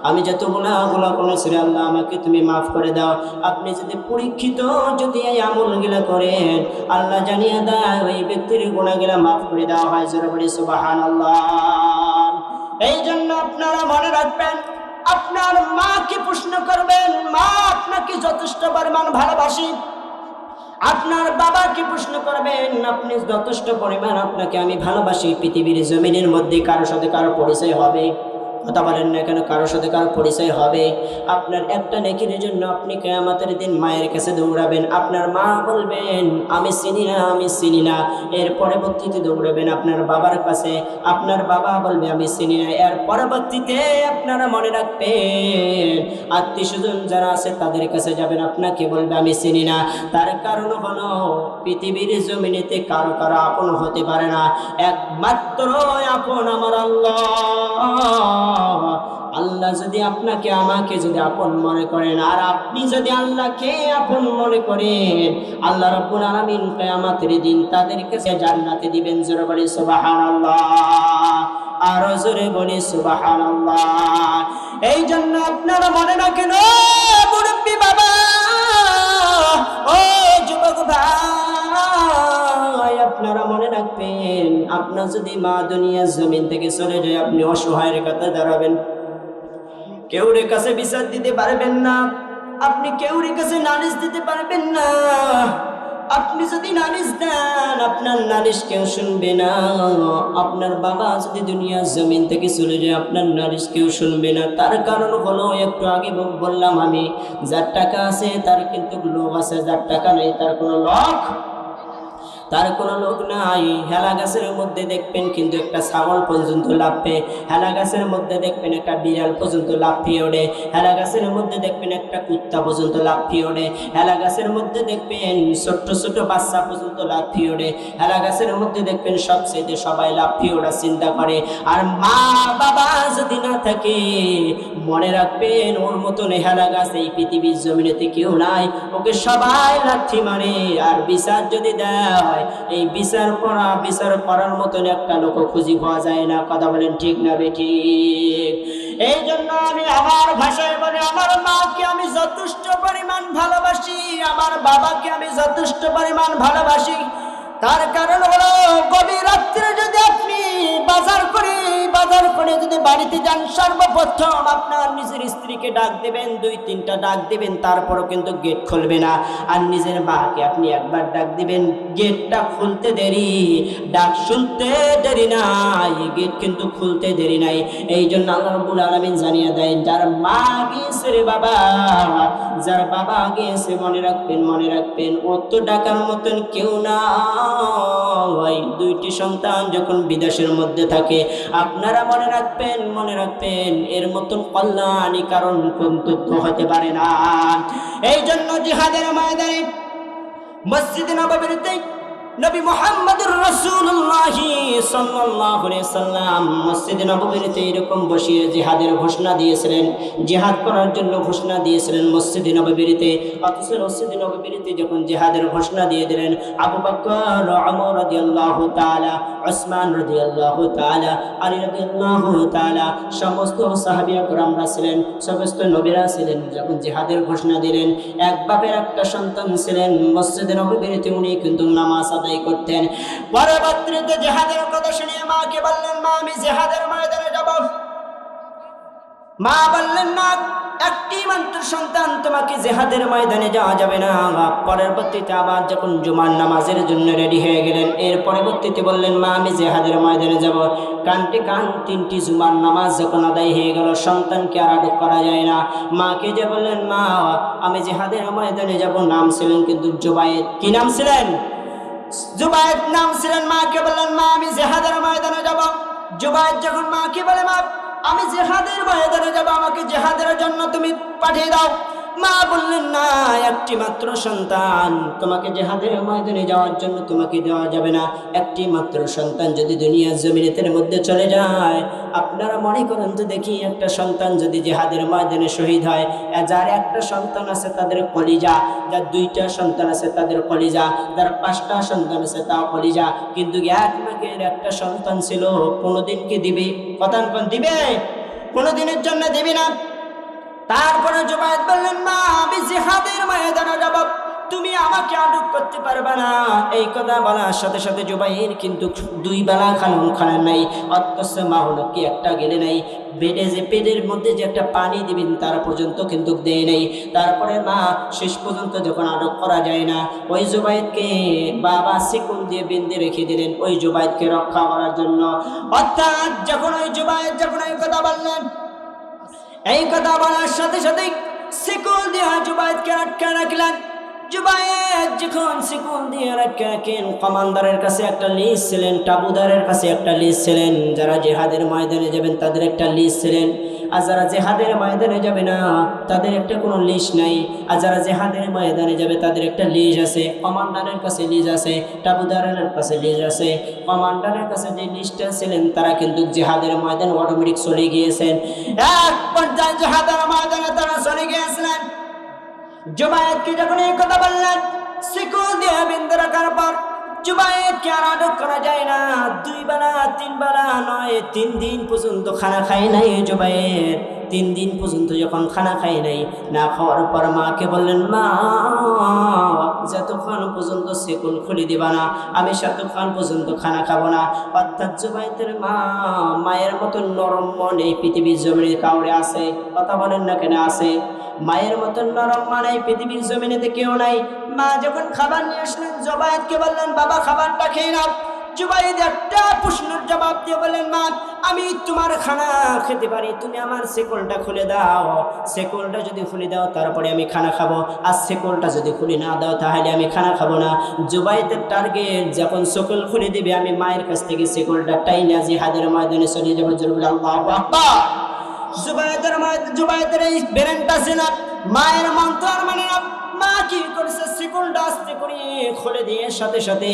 আমি যত গুনাহগুলো করেছি রে আল্লাহ আমাকে তুমি মাফ করে দাও। আপনি যদি পরীক্ষিত যদি এই আমলগুলো করেন আল্লাহ জানিয়ে দেয় ওই ব্যক্তির গুনাহগুলো মাফ করে দেওয়া হয়। জোরে বলি সুবহানাল্লাহ। এই জন্য আপনারা মনে রাখবেন আপনার মাকে প্রশ্ন করবেন, মা আপনাকে যথেষ্ট পরিমাণ ভালোবাসি। আপনার বাবাকে প্রশ্ন করবেন আপনি যথেষ্ট পরিমাণ আপনাকে আমি ভালোবাসি। পৃথিবীর জমিনের মধ্যে কারোর সাথে কারো পরিচয় হবে? কথা বলেন না কেন? কারোর সাথে কারো পরিচয় হবে? আপনার একটা নেকির জন্য আপনি কিয়ামতের দিন মায়ের কাছে দৌড়াবেন, আপনার মা বলবেন আমি চিনি না, আমি চিনি না। এর পরবর্তীতে দৌড়াবেন আপনার বাবার কাছে, আপনার বাবা বলবে আমি চিনি না। এর পরবর্তীতে আপনারা মনে রাখবেন আত্মীয় স্বজন যারা আছে তাদের কাছে যাবেন, আপনাকে বলবে আমি চিনি না। তার কারণ হলো পৃথিবীর জমিনেতে কারো কারো আপন হতে পারে না, একমাত্র আপন আমার আল্লাহ। আল্লাহ যদি আপনাকে আমাকে যদি আপন মনে করেন আর আপনি যদি আল্লাহকে আপন মনে করেন আল্লাহ রাব্বুল আলামিন কিয়ামতের দিন তাদেরকে জান্নাতে দিবেন। জোরে বলি সুবহানাল্লাহ, আর জোরে বলি সুবহানাল্লাহ। এই জন্য আপনারা মনে রাখেন ও মুরব্বি বাবা, ও যুবক ভাই, আপনারা মনে রাখবেন আপনার যদি মা দুনিয়ার জমিন থেকে চলে যায় আপনি অসহায়ের কাছে দাঁড়াবেন, কেউর কাছে বিচার দিতে পারবেন না, আপনি কেউর কাছে নালিশ দিতে পারবেন না। আপনি যদি নালিশ দেন আপনার নালিশ কেউ শুনবে না। আপনার বাবা যদি দুনিয়ার জমিন থেকে চলে যায় আপনার নালিশ কেউ শুনবে না। তার কারণ হলো একটু আগে বললাম আমি, যার টাকা আছে তার কিন্তু লোক আছে, যার টাকা নেই তার কোনো লোক নাই। হেলা গাছের মধ্যে দেখবেন কিন্তু একটা ছাগল পর্যন্ত লাফে, হেলা গাছের মধ্যে দেখবেন একটা বিড়াল পর্যন্ত লাফিয়ে ওঠে, হেলা গাছের মধ্যে দেখবেন একটা কুত্তা পর্যন্ত লাফিয়ে ওঠে, হেলা গাছের মধ্যে দেখবেন ছোট্ট ছোট বাচ্চা পর্যন্ত লাফিয়ে ওঠে, হেলা গাছের মধ্যে দেখবেন সবচেয়ে সবাই লাফিয়ে ওঠা চিন্তা করে। আর মা বাবা যদি না থাকে মনে রাখবেন ওর মতন হেলা গাছ এই পৃথিবীর জমিনেতে কেউ নাই, ওকে সবাই লাথি মারে। আর বিচার যদি দেয় এই বিচার করার মতন একটা লোক খুঁজে পাওয়া যায় না। কথা বলেন ঠিক না বেঠিক? এই জন্য আমি আমার ভাষায় বলি, আমার মাকে আমি যথেষ্ট পরিমাণ ভালোবাসি, আমার বাবাকে আমি যথেষ্ট পরিমাণ ভালোবাসি। তার কারণ হলো গভীর রাত্রে যদি আপনি বাজার করে যদি বাড়িতে যান, সর্বপ্রথম আপনার নিজের স্ত্রীকে ডাক দিবেন, 2-3টা ডাক দিবেন, তারপরও কিন্তু গেট খুলবে না। আর নিজের মাকে আপনি একবার ডাক দিবেন, গেটটা খুলতে দেরি, ডাক শুনতে দেরি নাই, গেট কিন্তু খুলতে দেরি নাই। এই জন্য আল্লাহ রাব্বুল আলামিন জানিয়ে দেয়, যার মা গিয়েছে রে বাবা, যার বাবা গিয়েছে, মনে রাখবেন ও তো ডাকার মতন কেউ না। 2টি সন্তান যখন বিদেশের মধ্যে থাকে, আপনারা মনে রাখবেন এর মতন কল্যাণী কারণ কিন্তু হতে পারে না। এই জন্য জিহাদের ময়দানে মসজিদে নববীতে নবী মুহাম্মদুর রাসূলুল্লাহ সাল্লাল্লাহু আলাইহি সাল্লাম মসজিদে নববীতে এরকম বসিয়ে জিহাদের ঘোষণা দিয়েছিলেন, জিহাদ করার জন্য ঘোষণা দিয়েছিলেন মসজিদে নববীতে। অথচ মসজিদে নববীতে যখন জিহাদের ঘোষণা দিয়ে দিলেন, আবু বকর, ওমর রাদিয়াল্লাহু তাআলা, উসমান রাদিয়াল্লাহু তাআলা, আলী রাদিয়াল্লাহু তাআলা, সমস্ত সাহাবীরা کرامরা ছিলেন, সমস্ত নবীরা ছিলেন, যখন জিহাদের ঘোষণা দিলেন, এক বাপের একটা সন্তান ছিলেন মসজিদে নববীতে, উনি কিন্তু নামাজ আদায় করতেন। পরবর্তীতে জিহাদের কথা শুনে মাকে বললেন, মা আমি জিহাদের ময়দানে যাব। মা বললেন, না, একটি মাত্র সন্তান, তোমাকে জিহাদের ময়দানে যাওয়া যাবে না। পরবর্তীতে আবার যখন জুমার নামাজের জন্য রেডি হয়ে গেলেন, এর পরবর্তীতে বললেন, মা আমি জিহাদের ময়দানে যাব। কানটি কান 3টি জুমার নামাজ যখন আদায় হয়ে গেল, সন্তানকে আর আটক করা যায় না। মাকে যে বললেন, মা আমি জিহাদের ময়দানে যাব। নাম ছিলেন কিন্তু জুবায়ের। কি নাম ছিলেন? জুবায়ের নাম ছিলেন। মাকে বললেন, মা আমি জিহাদের ময়দানে যাব। জুবায়ের যখন মাকে বলে, মা আমি জিহাদের ময়দানে যাব, আমাকে জিহাদের জন্য তুমি পাঠিয়ে দাও। মা বললেন, না, একটি মাত্র সন্তান, তোমাকে জিহাদের ময়দানে যাওয়ার জন্য তোমাকে দেওয়া যাবে না। একটি মাত্র সন্তান যদি দুনিয়ার জমিনের মধ্যে চলে যায়, আপনারা মনে করেন তো দেখি, একটা সন্তান যদি জিহাদের ময়দানে শহীদ হয়, যার একটা সন্তান আছে তাদের কলিজা, যার 2টা সন্তান আছে তাদের কলিজা, যার 5টা সন্তান আছে তাও কলিজা, কিন্তু এক মাকের একটা সন্তান ছিল, কোনোদিন কি দিবে? কথা কোন দিবে? কোনোদিনের জন্য দিবি না। তারপরে জুবায়ের বললেন, মা আমি জিহাদের ময়দানে যাব, তুমি আমাকে আটক করতে পারবে না। এই কথা বলার সাথে সাথে জুবায়ের কিন্তু 2 বেলা খানান নাই, অথচ মা হলো কি একটা গেলে নাই, পেটের মধ্যে যে একটা পানি দিবেন তার পর্যন্ত কিন্তু দেয় নাই। তারপরে মা শেষ পর্যন্ত যখন আটক করা যায় না, ওই জুবায়েরকে বাবা শিকল দিয়ে বেঁধে রেখে দিলেন ওই জুবায়েরকে রক্ষা করার জন্য। অর্থাৎ যখন ওই জুবায়ের যখন এই কথা বললেন, এই কথা বলার সাথে সাথে শিকল দিয়ে জুবায়েরকে আটকে রাখলেন। জুবায়ের যখন শিকল দিয়ে আটকে রাখেন, কমান্ডারের কাছে একটা লিস্ট ছিলেন, টাবুদারের কাছে একটা লিস্ট ছিলেন, যারা জিহাদের ময়দানে যাবেন তাদের একটা লিস্ট ছিলেন, আর যারা জিহাদের ময়দানে যাবে না তাদের একটা কোনো লিস্ট নাই। আর যারা জিহাদের ময়দানে যাবে তাদের একটা লিস্ট আছে, কমান্ডারের কাছে লিস্ট আছে, টাবুদারের কাছে লিস্ট আছে। কমান্ডারের কাছে যে লিস্টটা ছিলেন তারা কিন্তু জিহাদের ময়দানে অটোমেটিক চলে গিয়েছেন। এক পর্যায়ে জিহাদের ময়দানে তারা চলে গিয়েছিলেন। জুবায়েরকে যখন এই কথা বললেন, শিকল দিয়ে বেঁধে রাখার পর জুবায়েরকে আর আটক করা যায় না। 2 বেলা 3 বেলা নয়, 3 দিন পর্যন্ত খানা খায় নাই জুবায়ের। 3 দিন পর্যন্ত যখন খানা খায় নাই, না খাওয়ার পর মাকে বললেন, মা যতক্ষণ পর্যন্ত শিকল খুলে দিবা না, আমি ততক্ষণ পর্যন্ত খানা খাবো না। অর্থাৎ জুবায়েরের মা, মায়ের মতো নরম মন এই পৃথিবীর জমিনে কাউরে আছে? কথা বলেন না কেন আছে? মায়ের মতন নরম মন এই পৃথিবীর জমিনেতে কেউ নাই। মা যখন খাবার নিয়ে আসলেন, জুবায়েরকে বললেন, বাবা খাবারটা খেয়ে নাও। জুবায়ের একটা প্রশ্নের জবাব দিয়ে বললেন, মা আমি তোমার খানা খেতে পারি, তুমি আমার শিকলটা খুলে দাও। শিকলটা যদি খুলে দাও তারপরে আমি খানা খাবো, আর শিকলটা যদি খুলে না দাও তাহলে আমি খানা খাবো না। জুবায়েরের টার্গেট, যখন শিকল খুলে দিবে আমি মায়ের কাছ থেকে শিকলটা টাইনা জিহাদের ময়দানে চলে যাবো। আল্লাহু আকবার। জুবায়েরের এই ব্রেনটা ছিল মায়ের মন্ত্র মানে না। মা কি করেছে, শিকলটা আস্তে করে খুলে দিয়ে সাথে সাথে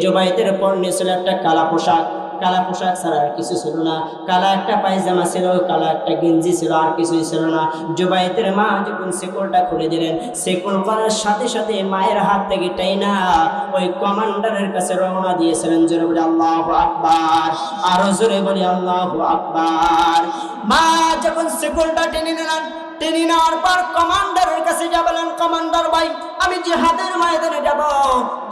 জুবায়েরের পরনে ছিল একটা কালা পোশাক। কালা পোশাক ছাড়া আর কিছু ছিল না, কালা একটা পায়জামা ছিল, কালা একটা গেঞ্জি ছিল, আর কিছুই ছিল না। জুবাইতের মা যখন শেকলটা খুলে দিলেন, শেকল করার সাথে সাথে মায়ের হাত থেকে টাইনা ওই কমান্ডারের কাছে রওনা দিয়েছিলেন। জোরে বলি আল্লাহু আকবার, আরো জোরে বলি আল্লাহু আকবার। মা যখন শেকলটা টেনে নিলেন, টেনে নেওয়ার পর কমান্ডারের কাছে যাবেন, কমান্ডার ভাই আমি জিহাদের ময়দানে যাব,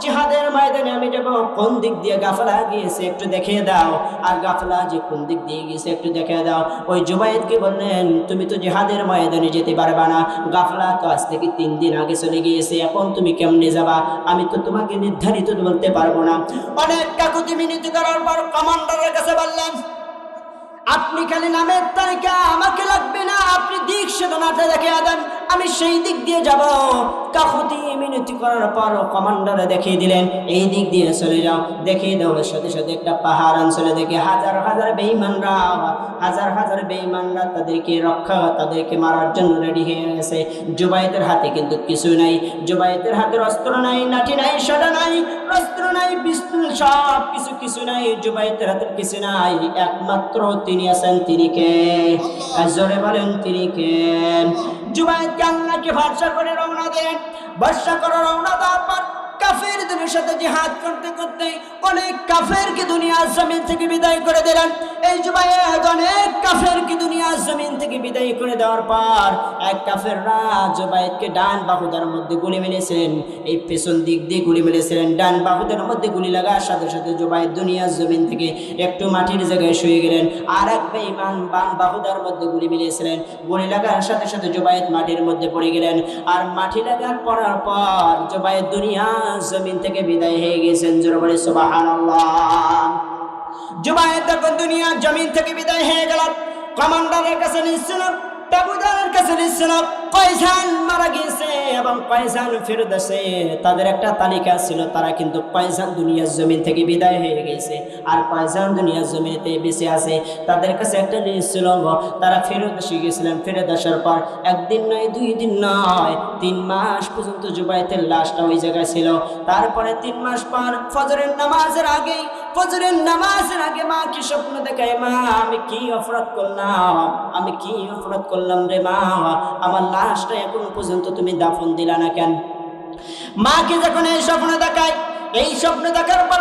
জিহাদের ময়দানে আমি যাব, কোন দিক দিয়ে গাফলা গিয়েছে একটু দেখিয়ে দাও, আর গাফলা যে কোন দিক দিয়ে গিয়েছে একটু দেখিয়ে দাও। ওই জুবাইদকে বললেন তুমি তো জিহাদের ময়দানে যেতে পারবা না, গাফলা তো আজ থেকে 3 দিন আগে চলে গিয়েছে, এখন তুমি কেমনে যাবা, আমি তো তোমাকে নির্ধারিত বলতে পারবো না। অনেক কাকুতি মিনতি করার পর কমান্ডারের কাছে বললেন আপনি খালি নামের তালিকা আমাকে লাগবে না, আপনি দিক সেদনাটা দেখে দেন, আমি সেই দিক দিয়ে যাব। কাকুতি মিনতি করার পর কমান্ডারে দেখিয়ে দিলেন এই দিক দিয়ে চলে যাও। দেখিয়ে দেওয়ার সাথে সাথে একটা পাহাড় অঞ্চলে দেখে হাজার হাজার বেঈমানরা, হাজার হাজার বেঈমানরা তাদেরকে মারার জন্য রেডি হয়ে গেছে। জুবাইদের হাতে কিন্তু কিছু নাই, জুবাইদের হাতের অস্ত্র নাই, লাঠি নাই, সদা নাই, অস্ত্র নাই, পিস্তল, সব কিছু নাই, জুবাইদের হাতের কিছু নাই। একমাত্র তিনি আছেন, তিনি কে? জোরে বলেন তিনি কে? জুবাইদ আল্লাহকে ভরসা করে রওনা দেন। ভরসা করে রওনা দেওয়ার পর কাফেরদের সাথে জিহাদ করতে করতে অনেক কাফেরকে দুনিয়ার জমিন থেকে বিদায় করে দিলেন। এই জুবাইদ অনেক কাফেরকে দুনিয়ার জমিন থেকে বিদায় করে দেওয়ার পর এক কাফেররা জুবাইদকে ডান বাহুদার মধ্যে গুলি মেরেছিলেন, এই পেছন দিক দিয়ে গুলি মেরেছিলেন। ডান বাহুদার মধ্যে গুলি লাগার সাথে সাথে জুবাইদ দুনিয়ার জমিন থেকে একটু মাটির জায়গায় শুয়ে গেলেন। আর এক বেঈমান বাম বাহুদার মধ্যে গুলি মেরেছিলেন, গুলি লাগার সাথে সাথে জুবাইদ মাটির মধ্যে পড়ে গেলেন। আর মাটি লাগার পড়ার পর জুবাইদ দুনিয়া জমিন থেকে বিদায় হয়ে গেছেন। জোরে বলে সুবহানাল্লাহ। জুবাইদ তখন দুনিয়া জমিন থেকে বিদায় হয়ে গেল। কমান্ডারের কাছে নিচ্ছিল, তাবুদারের কাছে নিচ্ছিল কয়জন মারা গিয়েছে এবং কয়জন ফেরত আসে, তাদের একটা তালিকা ছিল। তারা কিন্তু কয়জন দুনিয়ার জমিন থেকে বিদায় হয়ে গেছে আর কয়জন দুনিয়ার জমিনেতে বেঁচে আছে, তাদের কাছে একটা লিস্ট ছিল। তারা ফেরত এসে গেছিলেন। ফেরত আসার পর 1 দিন নয়, 2 দিন নয়, 3 মাস পর্যন্ত জুবাইদের লাশটা ওই জায়গায় ছিল। তারপরে 3 মাস পর ফজরের নামাজের আগে মা কি স্বপ্ন দেখায়, মা আমি কি অপরাধ করলাম, আমি কি অপরাধ করলাম রে মা, আমার লাশটা এখন পর্যন্ত তুমি দাফন দিলা না কেন? মাকে যখন এই স্বপ্ন দেখায়, এই স্বপ্ন দেখার পর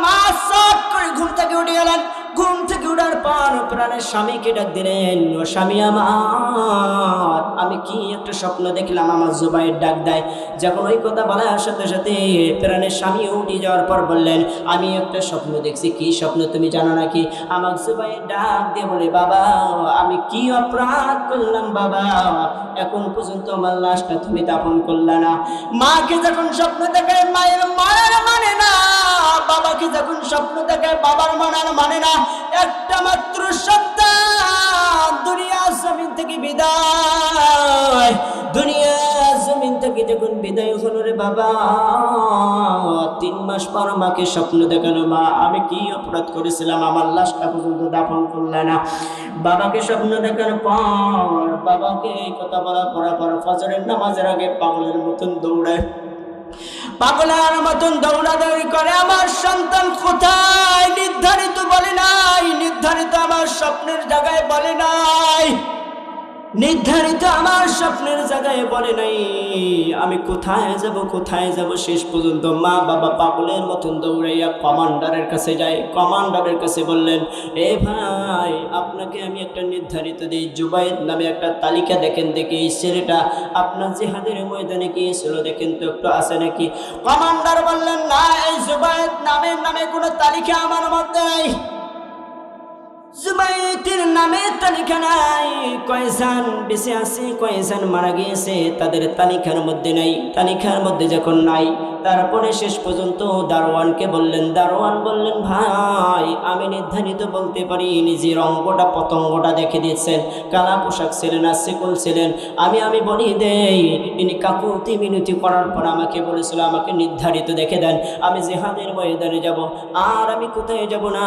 মা চট করে ঘুম থেকে উঠে গেলেন। ঘুম থেকে উঠার পর প্রাণের স্বামীকে ডাক দিলেন, ও স্বামী আমার, আমি কি একটা স্বপ্ন দেখলাম। আমার জুবাইর ডাক দেয়। যখন ওই কথা বলার সাথে সাথে প্রাণের স্বামী উঠে যাওয়ার পর বললেন আমি একটা স্বপ্ন দেখছি। কি স্বপ্ন তুমি জানো নাকি? আমার জুবাইর ডাক দিয়ে বলে বাবা আমি কি অপরাধ করলাম বাবা, এখন পর্যন্ত আমার লাশটা তুমি দাফন করলা না। মাকে যখন স্বপ্ন দেখায় মায়ের মানে না, বাবাকে যখন স্বপ্ন দেখায় বাবার মানে না। একটা মাত্র সন্তান দুনিয়া জমিন থেকে বিদায়, দুনিয়া জমিন থেকে যখন বিদায় হলো রে বাবা, 3 মাস পর মাকে স্বপ্ন দেখানো, মা আমি কি অপরাধ করেছিলাম, আমার লাশটা পর্যন্ত দাফন করলে না। বাবাকে স্বপ্ন দেখানোর পর বাবাকে এই কথা বলার পর ফজরের নামাজের আগে পাগলের মতন দৌড়ায়, পাগলের মতন দৌড়াদৌড়ি করে। আমার সন্তান কোথায় নির্ধারিত বলে নাই, নির্ধারিত আমার স্বপ্নের জায়গায় বলে নাই, নির্ধারিত আমার স্বপ্নের জায়গায় বলে নাই, আমি কোথায় যাব। শেষ পর্যন্ত মা বাবা পাগলের মতন দৌড়াইয়া কমান্ডারের কাছে যায়। কমান্ডারের কাছে বললেন এ ভাই আপনাকে আমি একটা নির্ধারিত দিই, জুবাইদ নামে একটা তালিকা দেখেন দেখি, এই ছেলেটা আপনার জিহাদের ময়দানে গিয়েছিল দেখেন তো একটু আছে নাকি। কমান্ডার বললেন না, এই জুবাইদ নামে কোনো তালিকা আমার মধ্যে নাই, জুবাইদের নামের তালিকা নাই। কয়জন বেঁচে আছে কয়জন মারা গিয়েছে তাদের তালিকার মধ্যে নাই। তালিকার মধ্যে যখন নাই, তারপরে শেষ পর্যন্ত দারোয়ানকে বললেন। দারোয়ান বললেন ভাই আমি নির্ধারিত বলতে পারি, নিজের অঙ্গটা পতঙ্গটা দেখে দিচ্ছেন, কালা পোশাক ছিলেন আর শিকল ছিলেন। আমি বলি দেই, ইনি কাকুতি মিনতি করার পর আমাকে বলেছিল আমাকে নির্ধারিত দেখে দেন, আমি জিহাদের ময়দানে যাব। আর আমি কোথায় যাব না,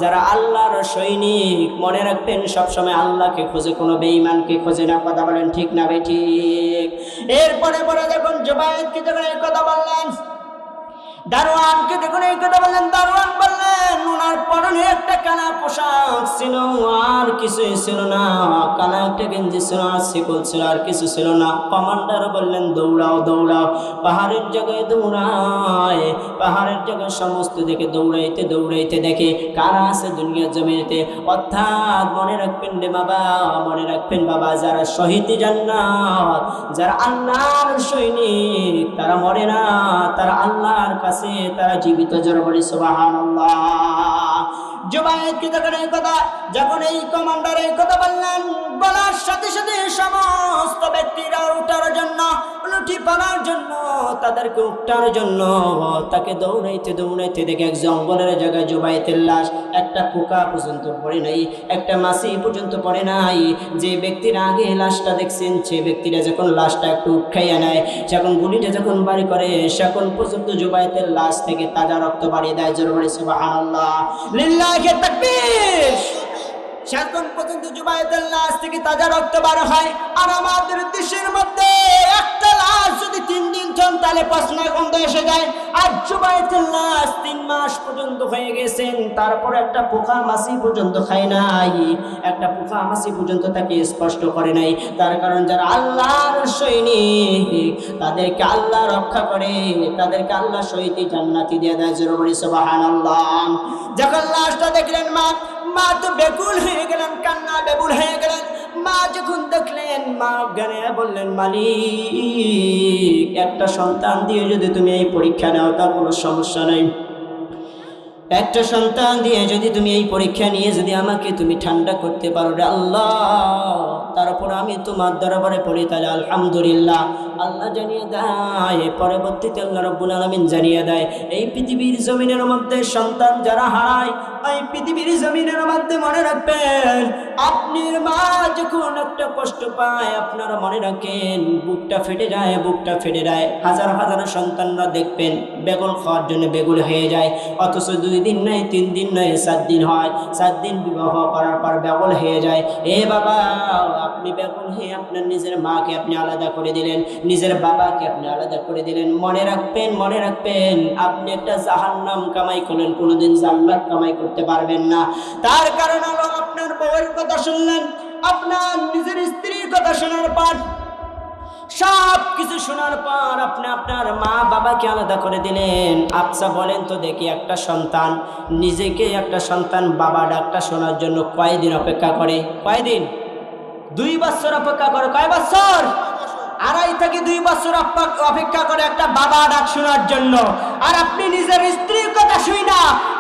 যারা আল্লাহর সৈনিক মনে রাখবেন সবসময় আল্লাহকে খোঁজে, কোনো বেঈমানকে খোঁজে না। কথা বলেন ঠিক না ভাই ঠিক? এরপরে যখন জুবাইদকে যখন এই কথা বললেন, দারোয়ানকে যখন এই কথা বললেন, দারোয়ান বললেন ওনার পরনে কানা পোশাক ছিল, আর কিছুই ছিল না। কানা একটা গেঞ্জি ছিল, আর শিকল ছিল, আর কিছু ছিল না। কমান্ডার বললেন দৌড়াও দৌড়াও, পাহাড়ের জায়গায় দৌড়ায়। পাহাড়ের জায়গায় সমস্ত দিকে দৌড়াইতে দৌড়াইতে দেখে কারা আছে দুনিয়ার জমিতে। অর্থাৎ মনে রাখবেন রে বাবা, মনে রাখবেন বাবা, যারা শহীদ জান্নাত, যারা আল্লাহর সৈনিক, তারা মরে না, তারা আল্লাহর কাছে তারা জীবিত। জোরে বলি সুবহানাল্লাহ। জুবায়ের কি যখন এই কথা, যখন এই কমান্ডার এই কথা বললেন, বলার সাথে সাথে সমস্ত ব্যক্তিরা উঠার জন্য, লুটি পাওয়ার জন্য, তাদেরকে উঠার জন্য তাকে দৌড়াইতে দৌড়াইতে দেখে এক জঙ্গলের জায়গায় জুবায়েতের লাশ। একটা পোকা পর্যন্ত পড়ে নাই, একটা মাছি পর্যন্ত পড়ে নাই। যে ব্যক্তির আগে লাশটা দেখছেন, সে ব্যক্তিরা যখন লাশটা একটু উঠাইয়া নেয়, যখন গুলিটা যখন বাড়ি করে, সেখন পর্যন্ত জুবায়েতের লাশ থেকে তাজা রক্ত বাড়িয়ে দেয়। জোরে বলি সুবহানাল্লাহ, লিল্লাহি তাকবীর। সেখন পর্যন্ত জুবায়েতের লাশ থেকে তাজা রক্ত বার হয়। আর আমাদের দেশের মধ্যে একটা লাশ যদি 3 দিন চল, তাহলে পচনা গন্ধ এসে যায়। আর জুবায়েতের লাশ 3 মাস পর্যন্ত হয়ে গেছেন, তারপর একটা পোকা মাছি পর্যন্ত খায় নাই, একটা পোকা মাছি পর্যন্ত তাকে স্পষ্ট করে নাই। তার কারণ যারা আল্লাহর সৈনিক, তাদেরকে আল্লাহ রক্ষা করে, তাদেরকে আল্লাহ শহীদ জান্নাতি দিয়ে দেয়। জোরে বলি সুবহানাল্লাহ। যখন লাশটা দেখলেন মা তো বেকুল হয়ে গেলেন, কান্না বেকুল হয়ে গেলেন। মা যখন দেখলেন, মা জ্ঞানে বললেন, মালিক, একটা সন্তান দিয়ে যদি তুমি এই পরীক্ষা নাও, তার কোনো সমস্যা নাই। একটা সন্তান দিয়ে যদি তুমি এই পরীক্ষা নিয়ে যদি আমাকে তুমি ঠান্ডা করতে পারো রে আল্লাহ, তারপর আমি তোমার দরবারে পড়ি, তাহলে আলহামদুলিল্লাহ। আল্লাহ জানিয়ে দেয়, পরবর্তীতে আল্লাহ রাব্বুল আলামিন জানিয়ে দেয়, এই পৃথিবীর জমিনের মধ্যে সন্তান যারা হারায়, এই পৃথিবীর জমিনের মধ্যে মনে রাখবেন, আপনার মা যখন একটা কষ্ট পায়, আপনারা মনে রাখেন বুকটা ফেটে যায়, বুকটা ফেটে যায়। হাজার হাজার সন্তানরা দেখবেন বেগুন খাওয়ার জন্য বেগুন হয়ে যায়, অথচ 2 দিন নয়, 3 দিন নয়, 7 দিন হয়। 7 দিন বিবাহ করার পর বেগুন হয়ে যায়। এ বাবা, আপনি বেগুন হয়ে আপনার নিজের মাকে আপনি আলাদা করে দিলেন, নিজের বাবাকে আপনি আলাদা করে দিলেন। মনে রাখবেন, মনে রাখবেন, আপনি একটা জাহান্নাম কামাই করলেন, কোনোদিন জান্নাত কামাই করতে পারবেন না। তার কারণ হলো আপনার বউয়ের কথা শুনলেন, আপনার নিজের স্ত্রীর কথা শোনার পর, সব কিছু শোনার পর আপনি আপনার মা বাবাকে আলাদা করে দিলেন। আচ্ছা বলেন তো দেখি, একটা সন্তান নিজেকে, একটা সন্তান বাবা ডাকটা শোনার জন্য কয়দিন অপেক্ষা করে? কয়দিন? 2 বছর অপেক্ষা করে। কয় বছর? 2.5 থেকে 2 বছর অপেক্ষা করে একটা বাবা ডাক শোনার জন্য। আর আপনি নিজের স্ত্রীর কথা শুই না,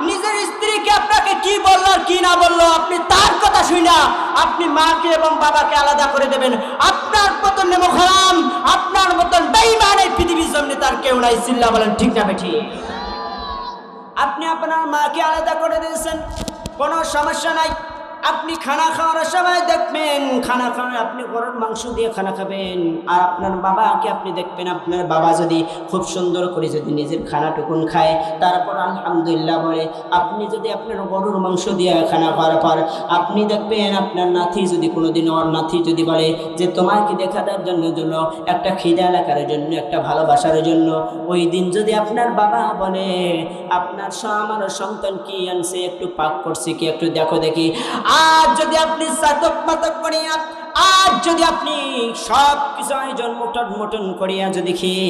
নিজের স্ত্রীকে আপনাকে কি বললো আর কি না বললো, আপনি তার কথা শুই না, আপনি মাকে এবং বাবাকে আলাদা করে দেবেন। আপনার মতন নেমখারাম, আপনার মতন বেঈমান এই পৃথিবীর জমিনে তার কেউ নাই। চিল্লা বলেন ঠিক না বেঠি? আপনি আপনার মাকে আলাদা করে দিয়েছেন, কোনো সমস্যা নাই। আপনি খানা খাওয়ার সময় দেখবেন, খানা খাওয়ার আপনি গরুর মাংস দিয়ে খানা খাবেন, আর আপনার বাবাকে আপনি দেখবেন, আপনার বাবা যদি খুব সুন্দর করে যদি নিজের খানাটুকুন খায়, তারপর আলহামদুলিল্লাহ বলে, আপনি যদি আপনার গরুর মাংস দিয়ে খানা খাওয়ার পর আপনি দেখবেন আপনার নাতি যদি কোনোদিন, ওর নাতি যদি বলে যে তোমাকে দেখা দেওয়ার জন্য একটা খিদা লাগার জন্য, একটা ভালোবাসার জন্য, ওই দিন যদি আপনার বাবা বলে, আপনার আমার সন্তান কি আনছে, একটু পাক করছে কি, একটু দেখো দেখি। আজ যদি আপনি সাতক মাতক করিয়া, আজ যদি আপনি সব কিছু আয়োজন মোটন করিয়া যদি খেয়ে